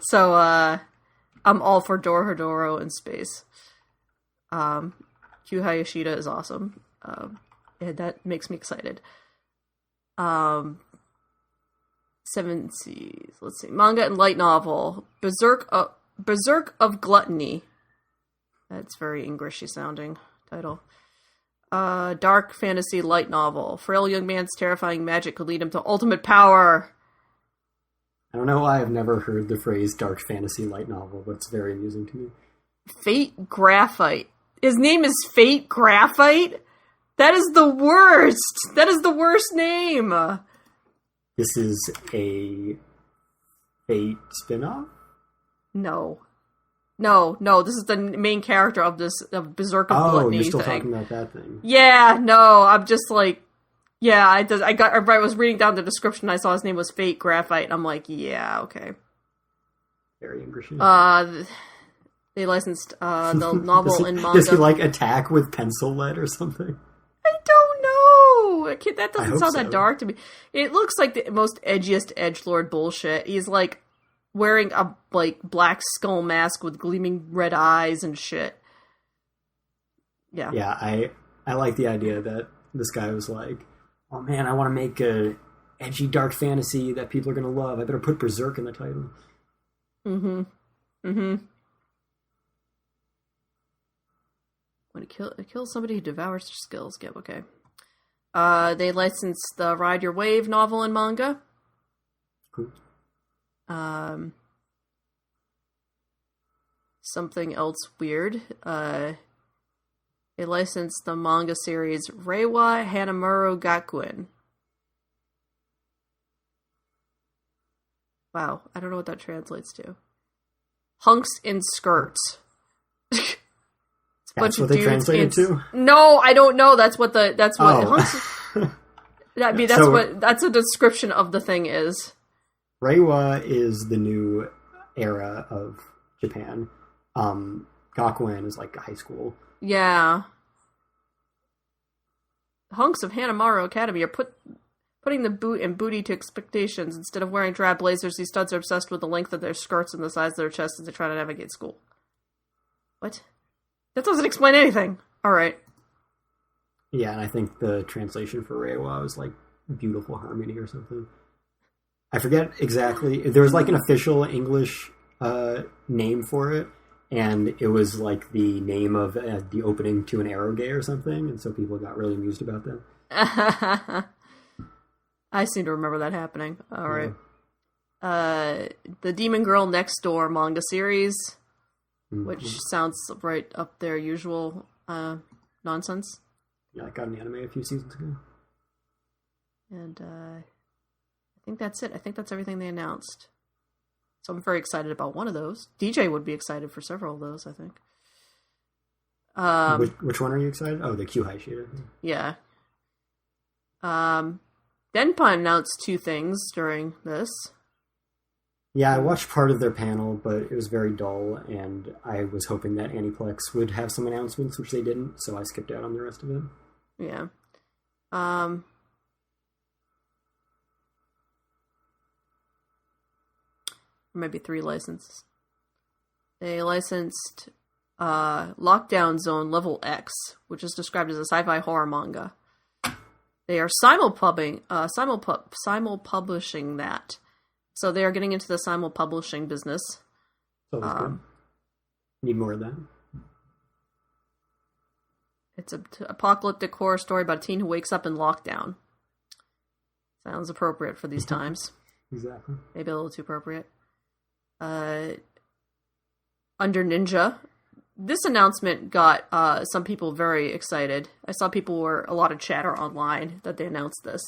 So I'm all for Dorohedoro in space. Kyu Hayashida is awesome. And that makes me excited. 7 Seas. Let's see. Manga and light novel. Berserk of Gluttony. That's very Englishy sounding title. Dark fantasy light novel. Frail young man's terrifying magic could lead him to ultimate power. I don't know why I've never heard the phrase dark fantasy light novel, but it's very amusing to me. Fate Graphite. His name is Fate Graphite? That is the worst! That is the worst name! This is a Fate spin-off? No, this is the main character of Berserk of Gluttony. You're still talking about that thing. Yeah, no, I'm just like... Yeah, I was reading down the description, I saw his name was Fate Graphite, and I'm like, yeah, okay. Very English. They licensed the novel and manga. Does he, attack with pencil lead or something? I don't know! That doesn't sound that so. dark to me. It looks like the most edgiest edgelord bullshit. He's, wearing a, black skull mask with gleaming red eyes and shit. Yeah. Yeah, I like the idea that this guy was like, oh man, I want to make a edgy dark fantasy that people are going to love. I better put Berserk in the title. Mm-hmm. Mm-hmm. When it kills somebody who devours their skills. Yep, okay. They licensed the Ride Your Wave novel and manga. Cool. Something else weird. They licensed the manga series Reiwa Hanamuro Gakuen. Wow, I don't know what that translates to. Hunks in skirts. That's what they translated to? No, I don't know. That's what hunks. That's a description of the thing is. Reiwa is the new era of Japan. Gakuen is high school. Yeah. Hunks of Hanamaru Academy are putting the boot and booty to expectations. Instead of wearing drab blazers, these studs are obsessed with the length of their skirts and the size of their chests as they try to navigate school. What? That doesn't explain anything. Alright. Yeah, and I think the translation for Reiwa was beautiful harmony or something. I forget exactly. There was an official English name for it, and it was the name of the opening to an eroge or something, and so people got really amused about that. I seem to remember that happening. Alright. Yeah. The Demon Girl Next Door manga series, which sounds right up their usual nonsense. Yeah, I got an anime a few seasons ago. And I think that's it. I think that's everything they announced. So I'm very excited about one of those. DJ would be excited for several of those, I think. Which one are you excited? Oh, the Kyu Hayashida. Yeah. Denpon announced 2 things during this. Yeah, I watched part of their panel, but it was very dull, and I was hoping that Aniplex would have some announcements, which they didn't, so I skipped out on the rest of it. Yeah. Maybe 3 licenses. They licensed Lockdown Zone Level X, which is described as a sci-fi horror manga. They are simul-publishing that. So they are getting into the simul-publishing business. Need more of that. It's an apocalyptic horror story about a teen who wakes up in lockdown. Sounds appropriate for these times. Exactly. Maybe a little too appropriate. Under Ninja. This announcement got some people very excited. I saw a lot of chatter online that they announced this.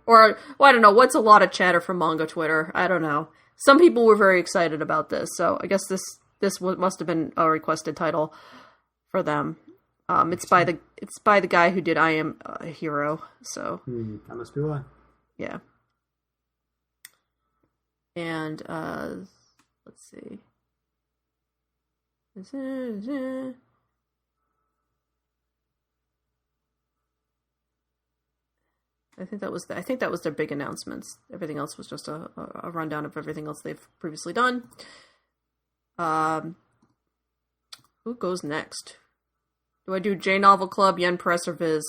Or, well, I don't know, what's a lot of chatter from manga Twitter? I don't know. Some people were very excited about this, so I guess this must have been a requested title for them. It's by the guy who did I Am a Hero, so... that must be why. Yeah. And, let's see... I think that was their big announcements. Everything else was just a rundown of everything else they've previously done. Who goes next? Do I do J Novel Club, Yen Press, or Viz?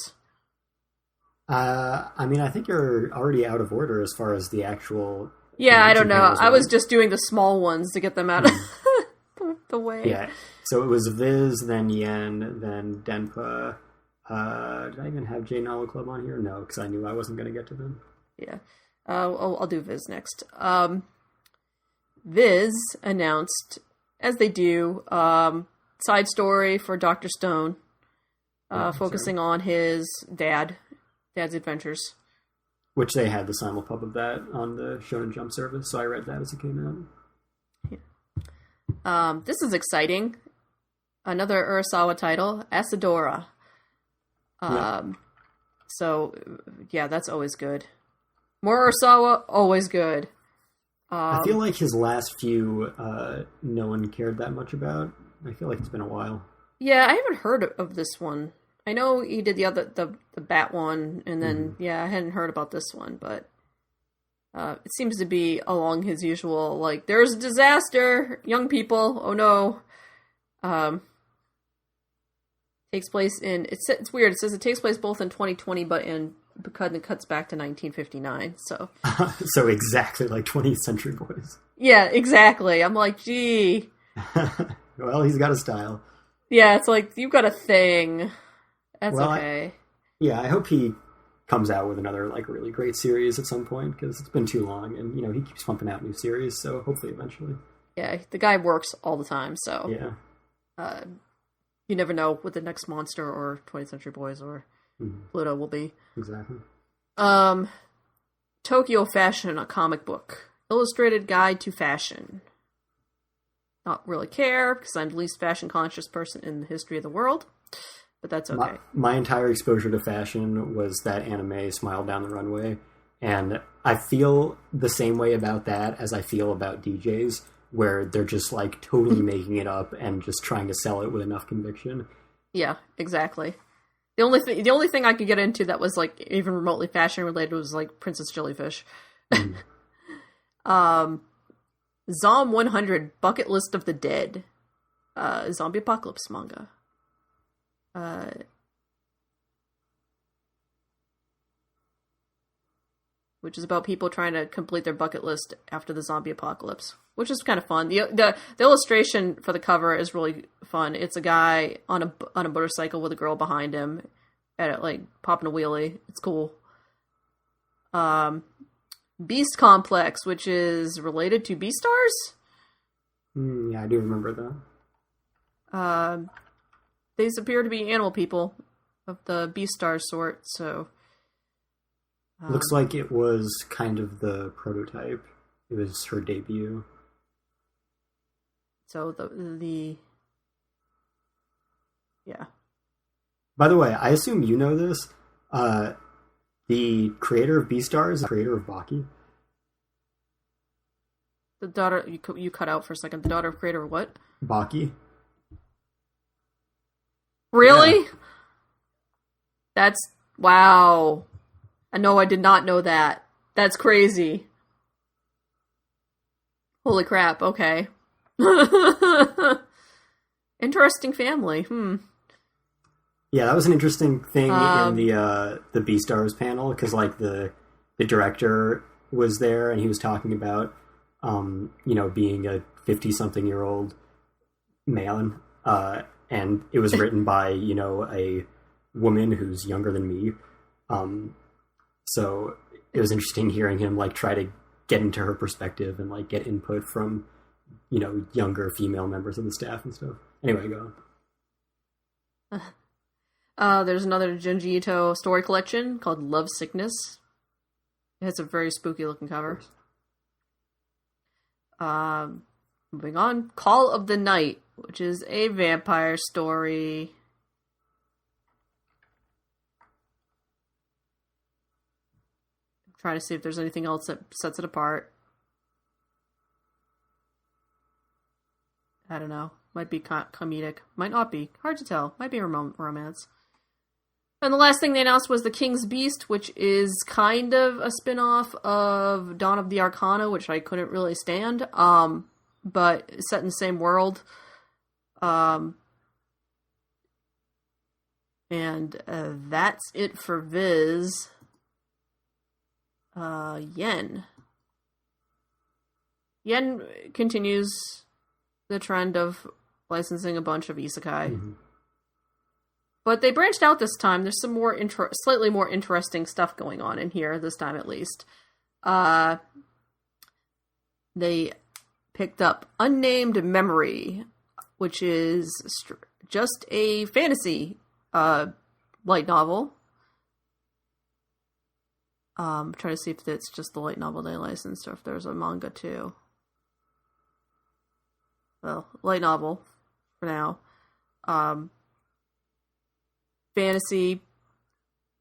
I mean, I think you're already out of order as far as the actual... Yeah, I don't know. I was just doing the small ones to get them out of the way. Yeah, so it was Viz, then Yen, then Denpa. Did I even have J Novel Club on here? No, because I knew I wasn't going to get to them. Yeah. I'll do Viz next. Viz announced, as they do, side story for Dr. Stone, focusing on his dad's adventures. Which they had the simulpub of that on the Shonen Jump service, so I read that as it came out. Yeah. This is exciting. Another Urasawa title, Asadora. So, yeah, that's always good. More Urasawa, always good. I feel like his last few, no one cared that much about. I feel like it's been a while. Yeah, I haven't heard of this one. I know he did the Bat one, and then, I hadn't heard about this one, but it seems to be along his usual, like, there's a disaster, young people, oh no. Takes place in, it's weird, it says it takes place both in 2020, but because it cuts back to 1959, so. So exactly like 20th Century Boys. Yeah, exactly. I'm like, gee. Well, he's got a style. Yeah, it's like, you've got a thing. That's okay. I hope he comes out with another, like, really great series at some point, because it's been too long, and, you know, he keeps pumping out new series, so hopefully eventually. Yeah, the guy works all the time, so. Yeah. You never know what the next Monster or 20th Century Boys or Pluto will be. Exactly. Tokyo Fashion, a comic book. Illustrated Guide to Fashion. Not really care, because I'm the least fashion-conscious person in the history of the world. But that's okay. My entire exposure to fashion was that anime Smile Down the Runway. And I feel the same way about that as I feel about DJs, where they're just, like, totally making it up and just trying to sell it with enough conviction. Yeah, exactly. The only thing I could get into that was, like, even remotely fashion related was, like, Princess Jellyfish. Zom 100, Bucket List of the Dead. Zombie apocalypse manga. Which is about people trying to complete their bucket list after the zombie apocalypse, which is kind of fun. The illustration for the cover is really fun. It's a guy on a motorcycle with a girl behind him, at like popping a wheelie. It's cool. Beast Complex, which is related to Beastars. Yeah, I do remember that. These appear to be animal people of the Beastar sort, so... Looks like it was kind of the prototype. It was her debut. So the yeah. By the way, I assume you know this. The creator of Beastars is the creator of Baki. The daughter... You cut out for a second. The daughter of creator of what? Baki. Really? Yeah. That's... Wow. I did not know that. That's crazy. Holy crap, okay. Interesting family, Yeah, that was an interesting thing in the Beastars panel, because, like, the director was there, and he was talking about, being a 50-something-year-old man, and it was written by, you know, a woman who's younger than me. So it was interesting hearing him like try to get into her perspective and like get input from, you know, younger female members of the staff and stuff. Anyway, go on. There's another Junji Ito story collection called Love Sickness. It has a very spooky looking cover. Moving on, Call of the Night, which is a vampire story. I'm trying to see if there's anything else that sets it apart. I don't know. Might be comedic. Might not be. Hard to tell. Might be romance. And the last thing they announced was The King's Beast, which is kind of a spin-off of Dawn of the Arcana, which I couldn't really stand. But set in the same world. And that's it for Viz. Yen continues the trend of licensing a bunch of isekai. Mm-hmm. But they branched out this time. There's some more slightly more interesting stuff going on in here, this time at least. They picked up Unnamed Memory, which is just a fantasy light novel. I'm trying to see if it's just the light novel they licensed or if there's a manga too. Well, light novel for now. Fantasy,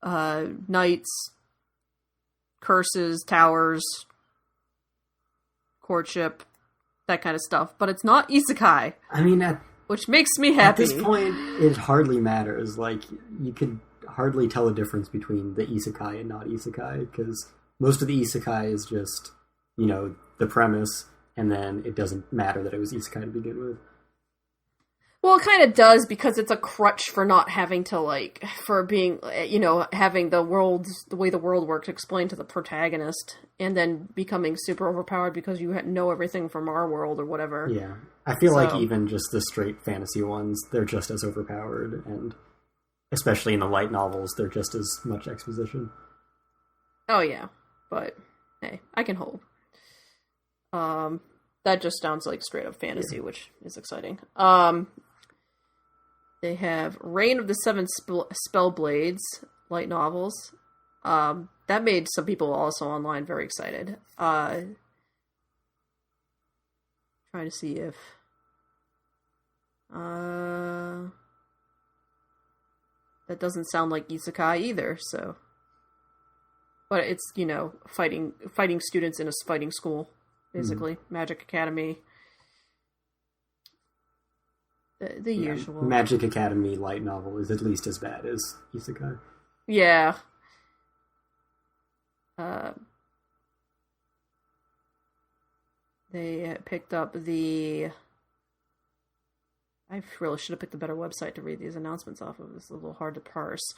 knights, curses, towers, courtship, that kind of stuff. But it's not isekai. I mean, which makes me happy. At this point, it hardly matters. Like, you could hardly tell a difference between the isekai and not isekai, because most of the isekai is just, you know, the premise, and then it doesn't matter that it was isekai to begin with. Well, it kind of does, because it's a crutch for not having to, like, for being, you know, having the way the world works explained to the protagonist, and then becoming super overpowered because you know everything from our world or whatever. Yeah. I feel like even just the straight fantasy ones, they're just as overpowered, and especially in the light novels, they're just as much exposition. Oh, yeah. But, hey, I can hope. That just sounds like straight up fantasy, yeah. Which is exciting. They have Reign of the Seven Spellblades light novels. That made some people also online very excited. Trying to see if... that doesn't sound like isekai either, so... But it's, you know, fighting students in a fighting school, basically. Mm-hmm. Magic Academy. The usual. Magic Academy light novel is at least as bad as isekai. Yeah. They picked up the... I really should have picked a better website to read these announcements off of. It's a little hard to parse.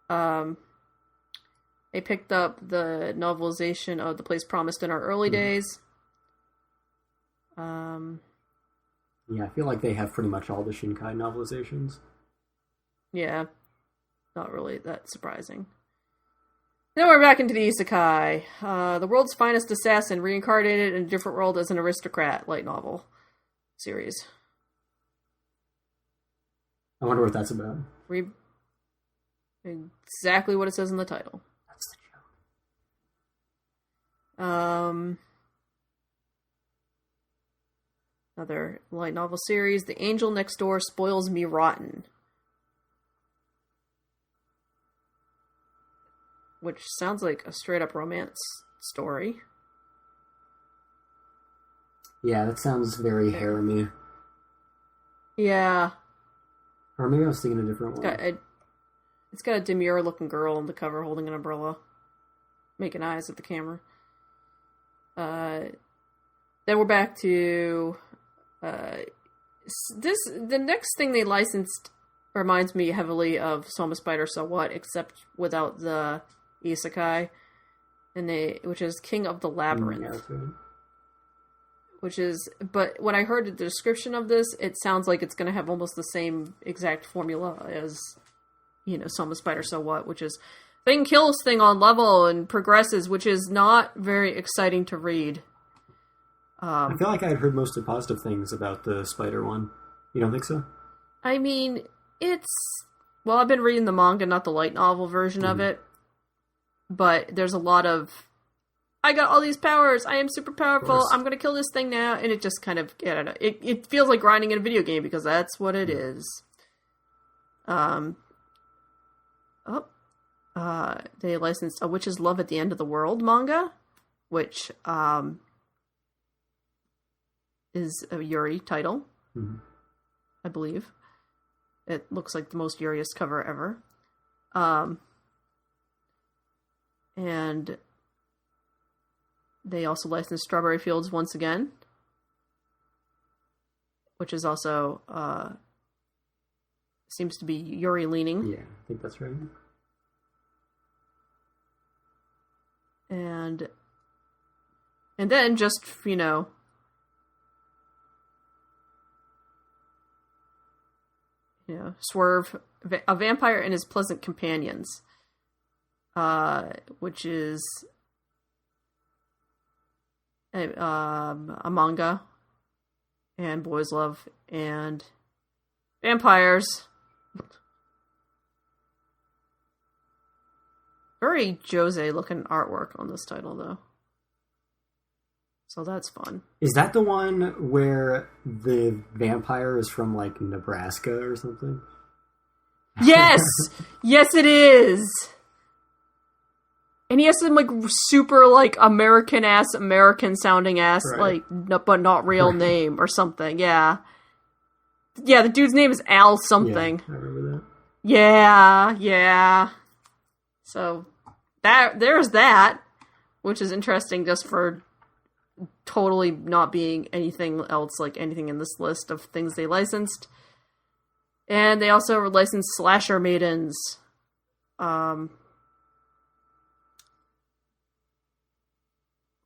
They picked up the novelization of The Place Promised in Our Early Days. Yeah, I feel like they have pretty much all the Shinkai novelizations. Yeah. Not really that surprising. Then we're back into the isekai. The World's Finest Assassin, reincarnated in a different world as an aristocrat light novel series. I wonder what that's about. Exactly what it says in the title. That's the joke. Another light novel series, The Angel Next Door Spoils Me Rotten. Which sounds like a straight-up romance story. Yeah, that sounds very harem-y. Yeah. Or maybe I was thinking a different one. It's got a demure-looking girl on the cover holding an umbrella. Making eyes at the camera. Then we're back to... the next thing they licensed reminds me heavily of Soma Spider So What, except without the isekai, which is King of the Labyrinth, but when I heard the description of this, it sounds like it's going to have almost the same exact formula as, Soma Spider So What, which is thing kills thing on level and progresses, which is not very exciting to read. I feel like I had heard mostly positive things about the spider one. You don't think so? I mean, I've been reading the manga, not the light novel version of it, but there's a lot of, I got all these powers, I am super powerful, I'm gonna kill this thing now, and it just kind of, I don't know, it feels like grinding in a video game, because that's what it is. They licensed A Witch's Love at the End of the World manga, which, is a Yuri title, I believe. It looks like the most Yuriest cover ever. And they also licensed Strawberry Fields once again, which is also, seems to be Yuri leaning. Yeah, I think that's right. And then just, Swerve, A Vampire and His Pleasant Companions, which is a manga, and boys love and vampires. Very Jose looking artwork on this title, though. So that's fun. Is that the one where the vampire is from, like, Nebraska or something? Yes! Yes, it is! And he has some, like, super, like, American-sounding ass, right. like, but not real name or something, yeah. Yeah, the dude's name is Al something. Yeah, I remember that. Yeah. So, there's that, which is interesting just for totally not being anything else like anything in this list of things they licensed. And they also licensed Slasher Maidens.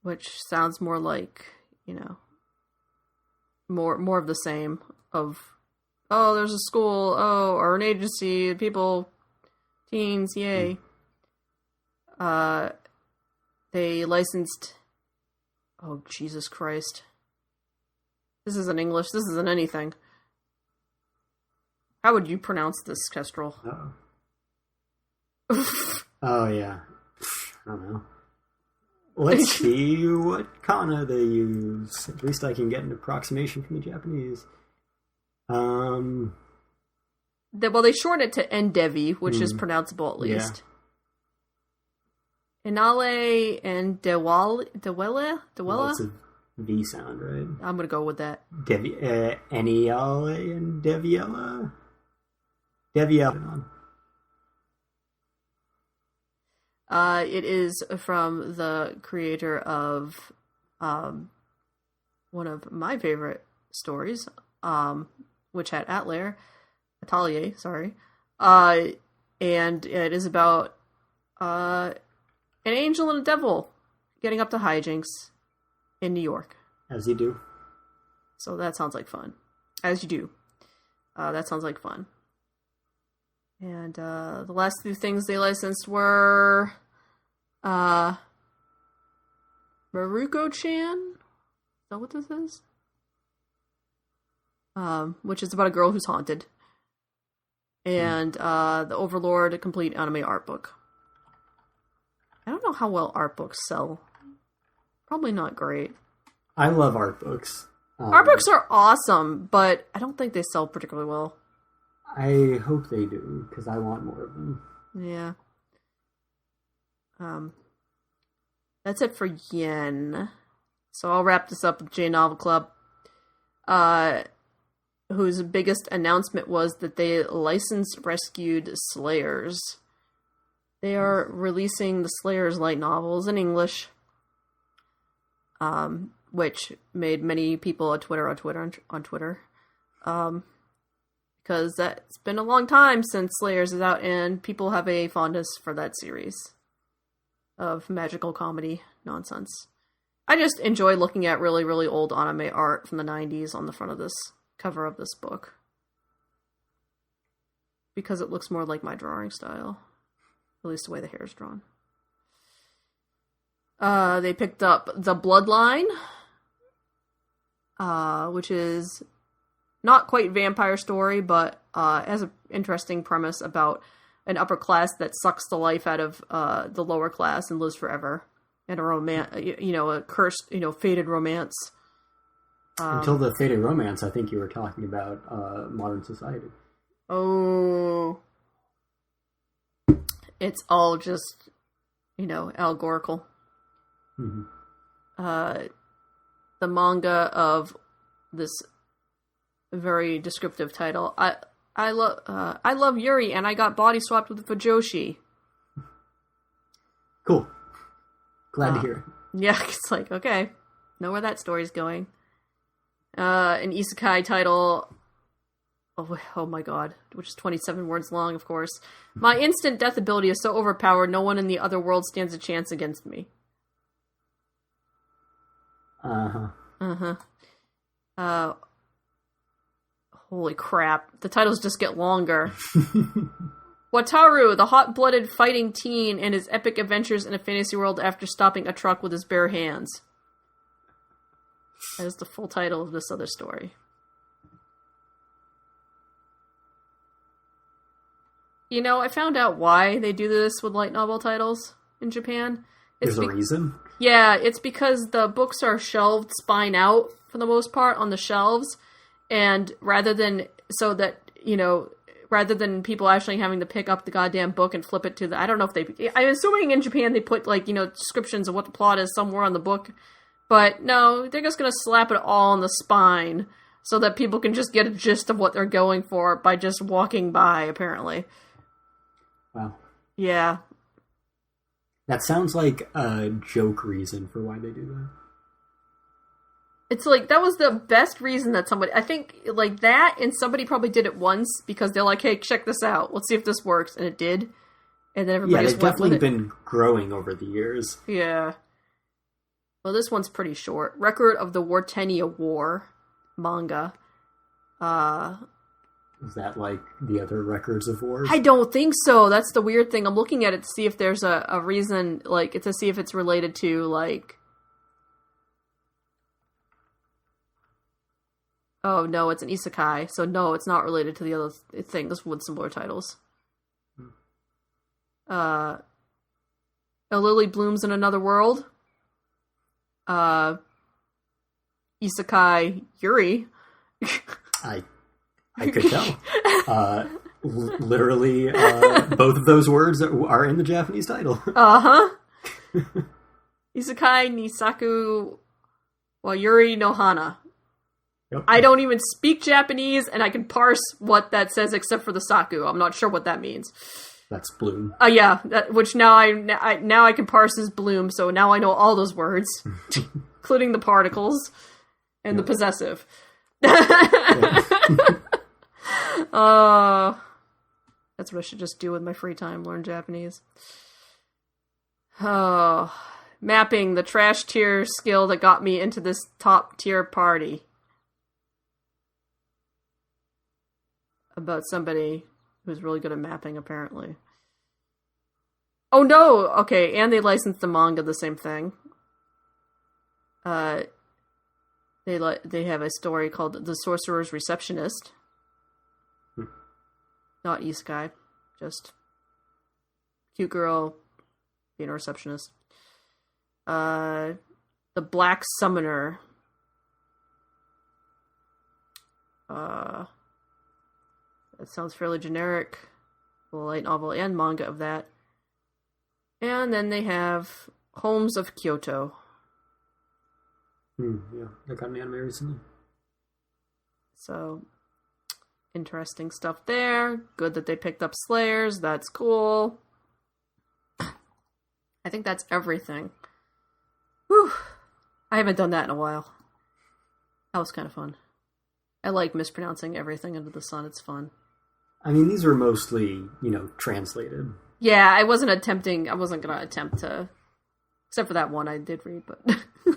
Which sounds more like, more of the same of, oh, there's a school, or an agency, people, teens, yay. They licensed, oh, Jesus Christ. This isn't English, this isn't anything. How would you pronounce this, Kestrel? Oh, yeah. I don't know. Let's see what kana they use. At least I can get an approximation from the Japanese. Well, they shortened it to Endevi, which is pronounceable at least. Yeah. Inale and Dewele? Well, it's a V sound, right? I'm going to go with that. Eniale and Deviella? Deviella. It is from the creator of one of my favorite stories, which had Atelier, sorry. And it is about an angel and a devil getting up to hijinks in New York. As you do. So that sounds like fun. As you do. That sounds like fun. And the last two things they licensed were Maruko-chan? Is that what this is? Which is about a girl who's haunted. And the Overlord, a complete anime art book. I don't know how well art books sell. Probably not great. I love art books. Art books are awesome, but I don't think they sell particularly well. I hope they do, because I want more of them. Yeah. That's it for Yen. So I'll wrap this up with J Novel Club, whose biggest announcement was that they licensed Rescued Slayers. They are releasing the Slayers light novels in English, which made many people on Twitter, because that's been a long time since Slayers is out, and people have a fondness for that series of magical comedy nonsense. I just enjoy looking at really, really old anime art from the 90s on the front of this cover of this book. Because it looks more like my drawing style. At least the way the hair is drawn. They picked up The Bloodline, which is not quite vampire story, but has an interesting premise about an upper class that sucks the life out of the lower class and lives forever. And a cursed, fated romance. Until the fated romance, I think you were talking about modern society. Oh. It's all just, allegorical. Mm-hmm. The manga of this very descriptive title. I love Yuri, and I got body swapped with Fujoshi. Cool. Glad to hear it. Yeah, it's like, okay, know where that story's going. An isekai title. Oh my god, which is 27 words long, of course. My instant death ability is so overpowered, no one in the other world stands a chance against me. Holy crap. The titles just get longer. Wataru, the hot-blooded fighting teen, and his epic adventures in a fantasy world after stopping a truck with his bare hands. That is the full title of this other story. I found out why they do this with light novel titles in Japan. There's a reason? Yeah, it's because the books are shelved spine out, for the most part, on the shelves. And rather than people actually having to pick up the goddamn book and flip it to the... I don't know if I'm assuming in Japan they put, descriptions of what the plot is somewhere on the book. But no, they're just going to slap it all on the spine so that people can just get a gist of what they're going for by just walking by, apparently. Wow. Yeah. That sounds like a joke reason for why they do that. It's like, that was the best reason that somebody... I think, that, and somebody probably did it once because they're like, hey, check this out. Let's see if this works. And it did. And then everybody just went with it. Yeah, they've definitely been growing over the years. Yeah. Well, this one's pretty short. Record of the Wartenia War manga. Is that like the other records of wars? I don't think so. That's the weird thing. I'm looking at it to see if there's a reason, to see if it's related to, Oh, no, it's an isekai. So, no, it's not related to the other thing. This with similar titles. A Lily Blooms in Another World. Isekai Yuri. I could tell. Literally, both of those words are in the Japanese title. Uh-huh. Isekai Nisaku wa Yuri no Hana. Yep. I don't even speak Japanese, and I can parse what that says except for the saku. I'm not sure what that means. That's bloom. Yeah, which now I can parse as bloom, so now I know all those words, including the particles and the possessive. That's what I should just do with my free time, learn Japanese. Oh, mapping, the trash tier skill that got me into this top tier party. About somebody who's really good at mapping, apparently. Oh no! Okay, and they licensed the manga, the same thing. They have a story called The Sorcerer's Receptionist. Not isekai, just cute girl being a receptionist. The Black Summoner. That sounds fairly generic. A light novel and manga of that. And then they have Homes of Kyoto. Yeah, that got an anime recently. So, interesting stuff there. Good that they picked up Slayers. That's cool. I think that's everything. Whew. I haven't done that in a while. That was kind of fun. I like mispronouncing everything under the sun. It's fun. I mean, these were mostly, translated. Yeah, I wasn't going to attempt to Except for that one I did read, but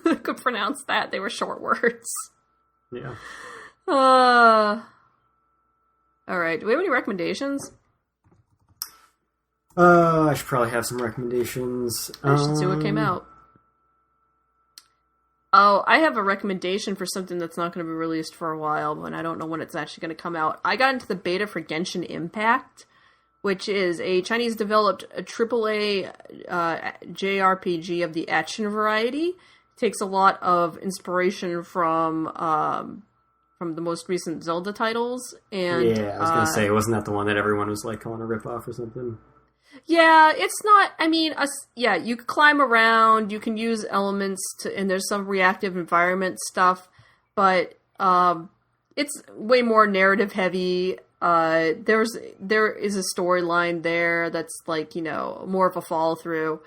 I could pronounce that. They were short words. Yeah. All right. Do we have any recommendations? I should probably have some recommendations. I should see what came out. Oh, I have a recommendation for something that's not going to be released for a while, but I don't know when it's actually going to come out. I got into the beta for Genshin Impact, which is a Chinese-developed AAA JRPG of the action variety. It takes a lot of inspiration from the most recent Zelda titles. And yeah, I was going to say, wasn't that the one that everyone was like calling a ripoff or something? Yeah, it's not, I mean, you can climb around, you can use elements and there's some reactive environment stuff, but it's way more narrative heavy. There is a storyline there that's like, more of a follow through.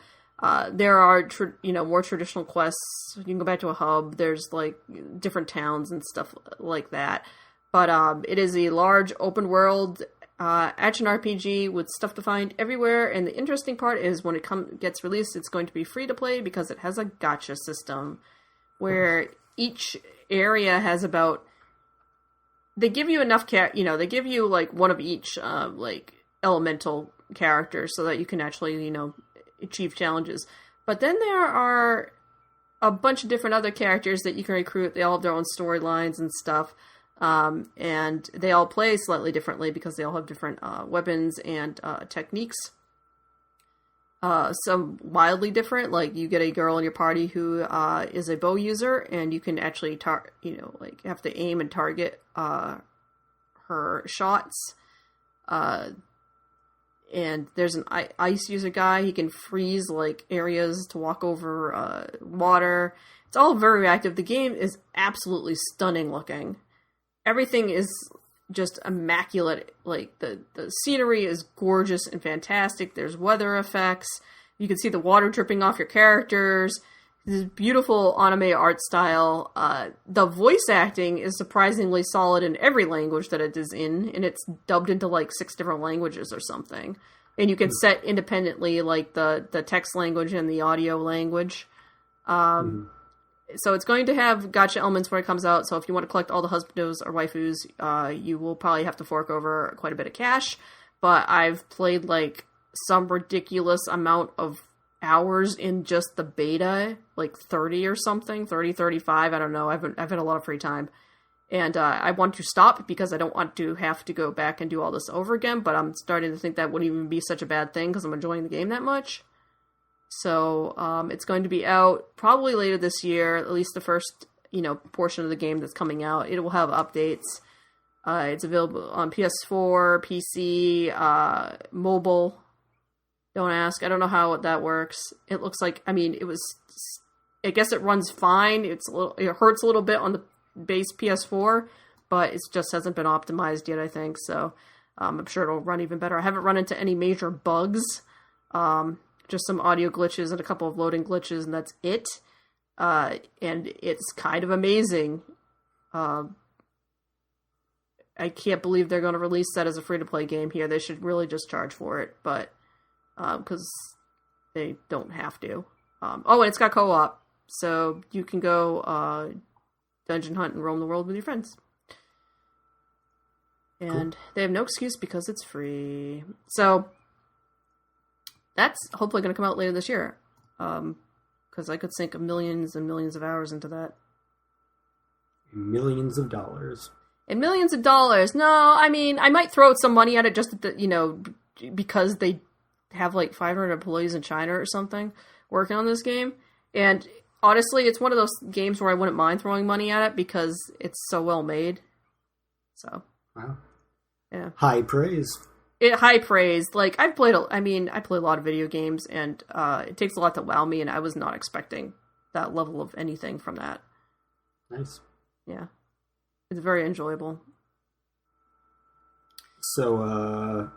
There are, more traditional quests. You can go back to a hub. There's like different towns and stuff like that. But it is a large open world action RPG with stuff to find everywhere. And the interesting part is when it gets released, it's going to be free to play because it has a gacha system where each area has about. They give you enough they give you like one of each like elemental characters so that you can actually achieve challenges. But then there are a bunch of different other characters that you can recruit. They all have their own storylines and stuff. And they all play slightly differently because they all have different weapons and techniques. Some wildly different, like you get a girl in your party who is a bow user, and you can actually have to aim and target her shots. And there's an ice user guy. He can freeze like areas to walk over water. It's all very reactive. The game is absolutely stunning looking. Everything is just immaculate. Like the scenery is gorgeous and fantastic. There's weather effects. You can see the water dripping off your characters. This beautiful anime art style. The voice acting is surprisingly solid in every language that it is in, and it's dubbed into like 6 different languages or something. And you can set independently like the text language and the audio language. So it's going to have gacha elements when it comes out. So if you want to collect all the husbandos or waifus, you will probably have to fork over quite a bit of cash. But I've played like some ridiculous amount of hours in just the beta, like 30 or something, 30, 35. I don't know. I've had a lot of free time. And I want to stop because I don't want to have to go back and do all this over again. But I'm starting to think that wouldn't even be such a bad thing because I'm enjoying the game that much. So it's going to be out probably later this year, at least the first, portion of the game that's coming out. It will have updates. It's available on PS4, PC, mobile. Don't ask. I don't know how that works. It looks like, I guess it runs fine. It hurts a little bit on the base PS4, but it just hasn't been optimized yet, I think. So I'm sure it'll run even better. I haven't run into any major bugs. Just some audio glitches and a couple of loading glitches, and that's it. And it's kind of amazing. I can't believe they're going to release that as a free-to-play game here. They should really just charge for it, but because they don't have to. And it's got co-op, so you can go dungeon hunt and roam the world with your friends. And cool. They have no excuse because it's free. So that's hopefully going to come out later this year. Because I could sink millions and millions of hours into that. Millions of dollars. And millions of dollars. No, I mean, I might throw some money at it just because they have like 500 employees in China or something working on this game. And honestly, it's one of those games where I wouldn't mind throwing money at it because it's so well made. So. Wow. Yeah. High praise. High praise. Like, I play a lot of video games, and it takes a lot to wow me, and I was not expecting that level of anything from that. Nice. Yeah. It's very enjoyable. So,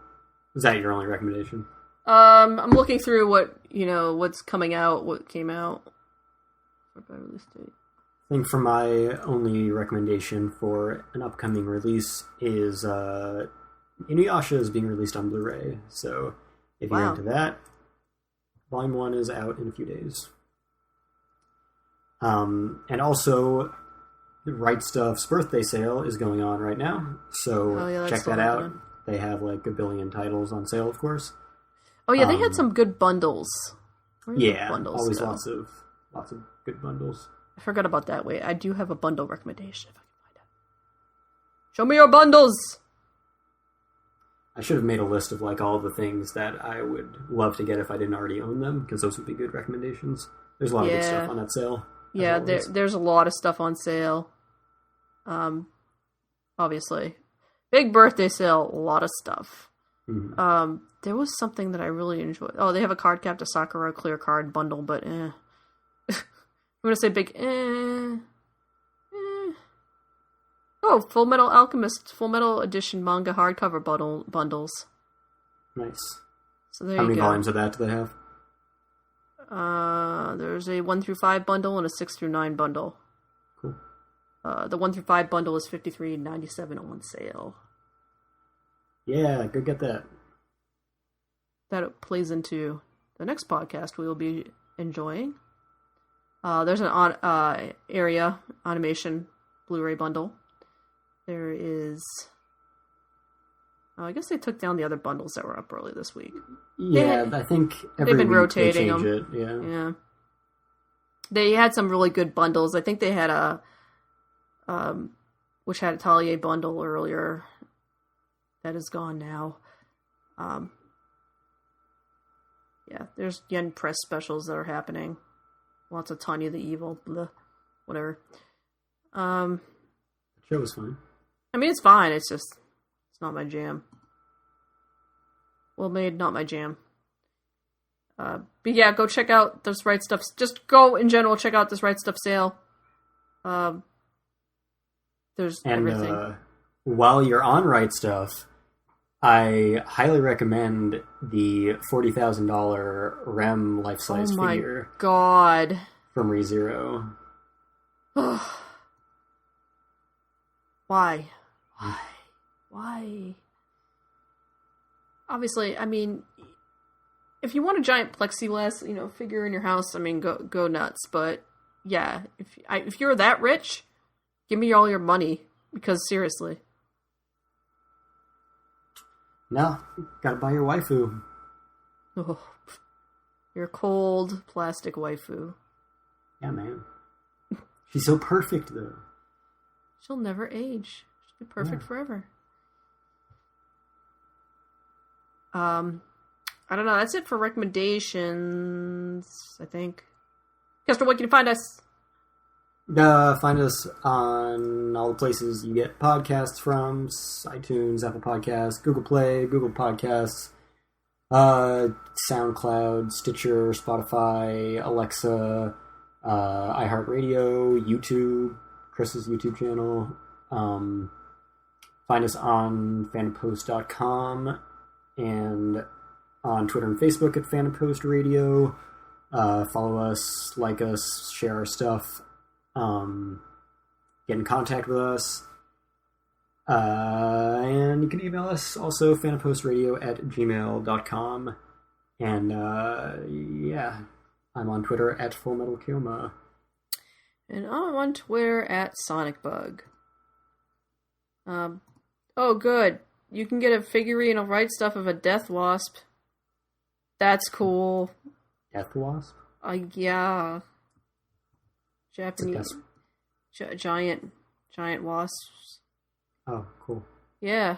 is that your only recommendation? I'm looking through what's coming out, what came out. Release date. I think for my only recommendation for an upcoming release is Inuyasha is being released on Blu-ray. So if you're into that, Volume 1 is out in a few days. And also, Right Stuff's birthday sale is going on right now, so check that out. They have like a billion titles on sale, of course. Oh yeah, they had some good bundles. Always lots of good bundles. I forgot about that. Wait, I do have a bundle recommendation if I can find it. Show me your bundles! I should have made a list of like all the things that I would love to get if I didn't already own them, because those would be good recommendations. There's a lot of good stuff on that sale. Yeah, there's a lot of stuff on sale. Obviously. Big birthday sale, a lot of stuff. Mm-hmm. There was something that I really enjoyed. Oh, they have a Card Captor Sakura clear card bundle, but I'm gonna say big Oh, Full Metal Alchemist Full Metal Edition manga hardcover bundles. Nice. So there How you many go. volumes of that do they have? There's a 1 through 5 bundle and a 6 through 9 bundle. Cool. The 1 through 5 bundle is $53.97 on sale. Yeah, go get that. That plays into the next podcast we will be enjoying. There's an area animation Blu-ray bundle. There is... I guess they took down the other bundles that were up early this week. Yeah, I think every they've been week rotating they change them. it. Yeah. They had some really good bundles. I think they had a... which had a Atelier bundle earlier. That is gone now. There's Yen Press specials that are happening. Lots of Tanya the Evil, blah, whatever. The show was fine. I mean, it's fine. It's not my jam. Well made, not my jam. But yeah, go check out this Right Stuff. Just go in general, check out this Right Stuff sale. There's everything. While you're on Right Stuff, I highly recommend the $40,000 Rem life-size figure. Oh my god. From ReZero. Why? Obviously, I mean, if you want a giant plexiglass, figure in your house, I mean, go nuts. But yeah, if you're that rich, give me all your money, because seriously. No, gotta buy your waifu. Oh, your cold plastic waifu. Yeah, man. She's so perfect, though. She'll never age. She'll be perfect forever. I don't know. That's it for recommendations, I think. Kestrel, where can you find us? Find us on all the places you get podcasts from: iTunes, Apple Podcasts, Google Play, Google Podcasts, SoundCloud, Stitcher, Spotify, Alexa, iHeartRadio, YouTube, Chris's YouTube channel. Find us on fandompost.com and on Twitter and Facebook at Fandom Post Radio. Follow us, like us, share our stuff. Get in contact with us. And you can email us also, fandompostradio@gmail.com. And I'm on Twitter at FullMetalKyoma. And I'm on Twitter at SonicBug. Oh, good. You can get a figurine of Right Stuff of a Death Wasp. That's cool. Death Wasp? Yeah. Japanese giant wasps. Oh, cool. Yeah.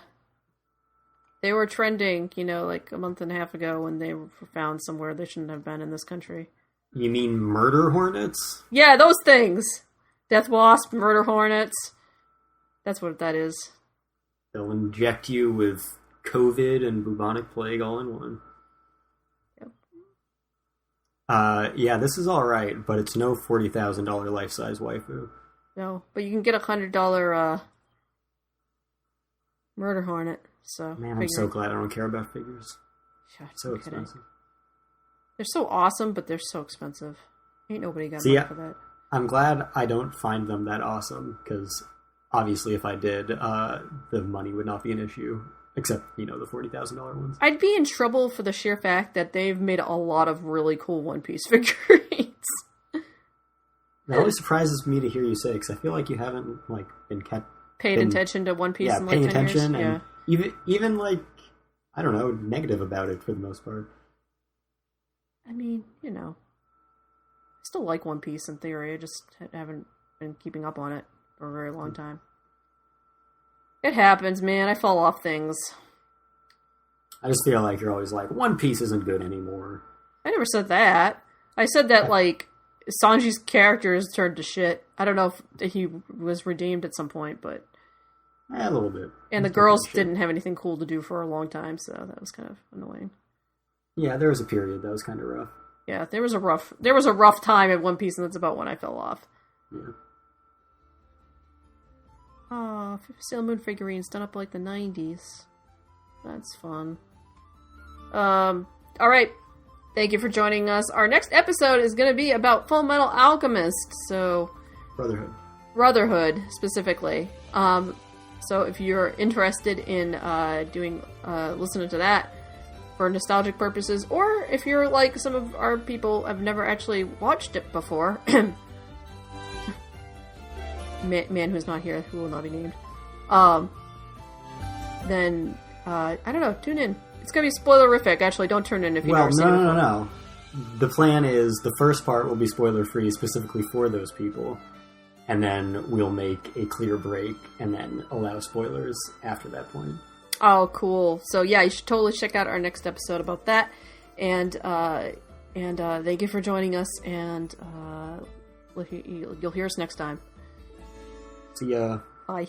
They were trending, like a month and a half ago when they were found somewhere they shouldn't have been in this country. You mean murder hornets? Yeah, those things! Death wasp, murder hornets. That's what that is. They'll inject you with COVID and bubonic plague all in one. Yep. This is alright, but it's no $40,000 life-size waifu. No, but you can get $100 murder hornet. So man, I'm so glad I don't care about figures. God, so expensive. They're so awesome, but they're so expensive. Ain't nobody got money for that. I'm glad I don't find them that awesome, because obviously if I did, the money would not be an issue. Except, the $40,000 ones. I'd be in trouble for the sheer fact that they've made a lot of really cool One Piece figurines. It always surprises me to hear you say, because I feel like you haven't like been paid attention to One Piece in like 10 years. Paying attention, and even like, I don't know, negative about it for the most part. I mean, you know, I still like One Piece in theory. I just haven't been keeping up on it for a very long time. It happens, man. I fall off things. I just feel like you're always like, One Piece isn't good anymore. I never said that. I said that, like, Sanji's characters turned to shit. I don't know if he was redeemed at some point, but... A little bit. And the girls didn't have anything cool to do for a long time, so that was kind of annoying. Yeah, there was a period that was kind of rough. Yeah, there was a rough time at One Piece, and that's about when I fell off. Yeah. Oh, Sailor Moon figurines done up like the 90s. That's fun. Alright. Thank you for joining us. Our next episode is going to be about Full Metal Alchemist, so... Brotherhood, specifically. So if you're interested in listening to that for nostalgic purposes, or if you're like some of our people have never actually watched it before... man who's not here, who will not be named. Then, I don't know, tune in. It's gonna be spoilerific, actually. Don't turn in if you've never seen it before. No. The plan is the first part will be spoiler-free specifically for those people, and then we'll make a clear break and then allow spoilers after that point. Oh, cool. So, yeah, you should totally check out our next episode about that. And thank you for joining us, and you'll hear us next time. See ya. Bye.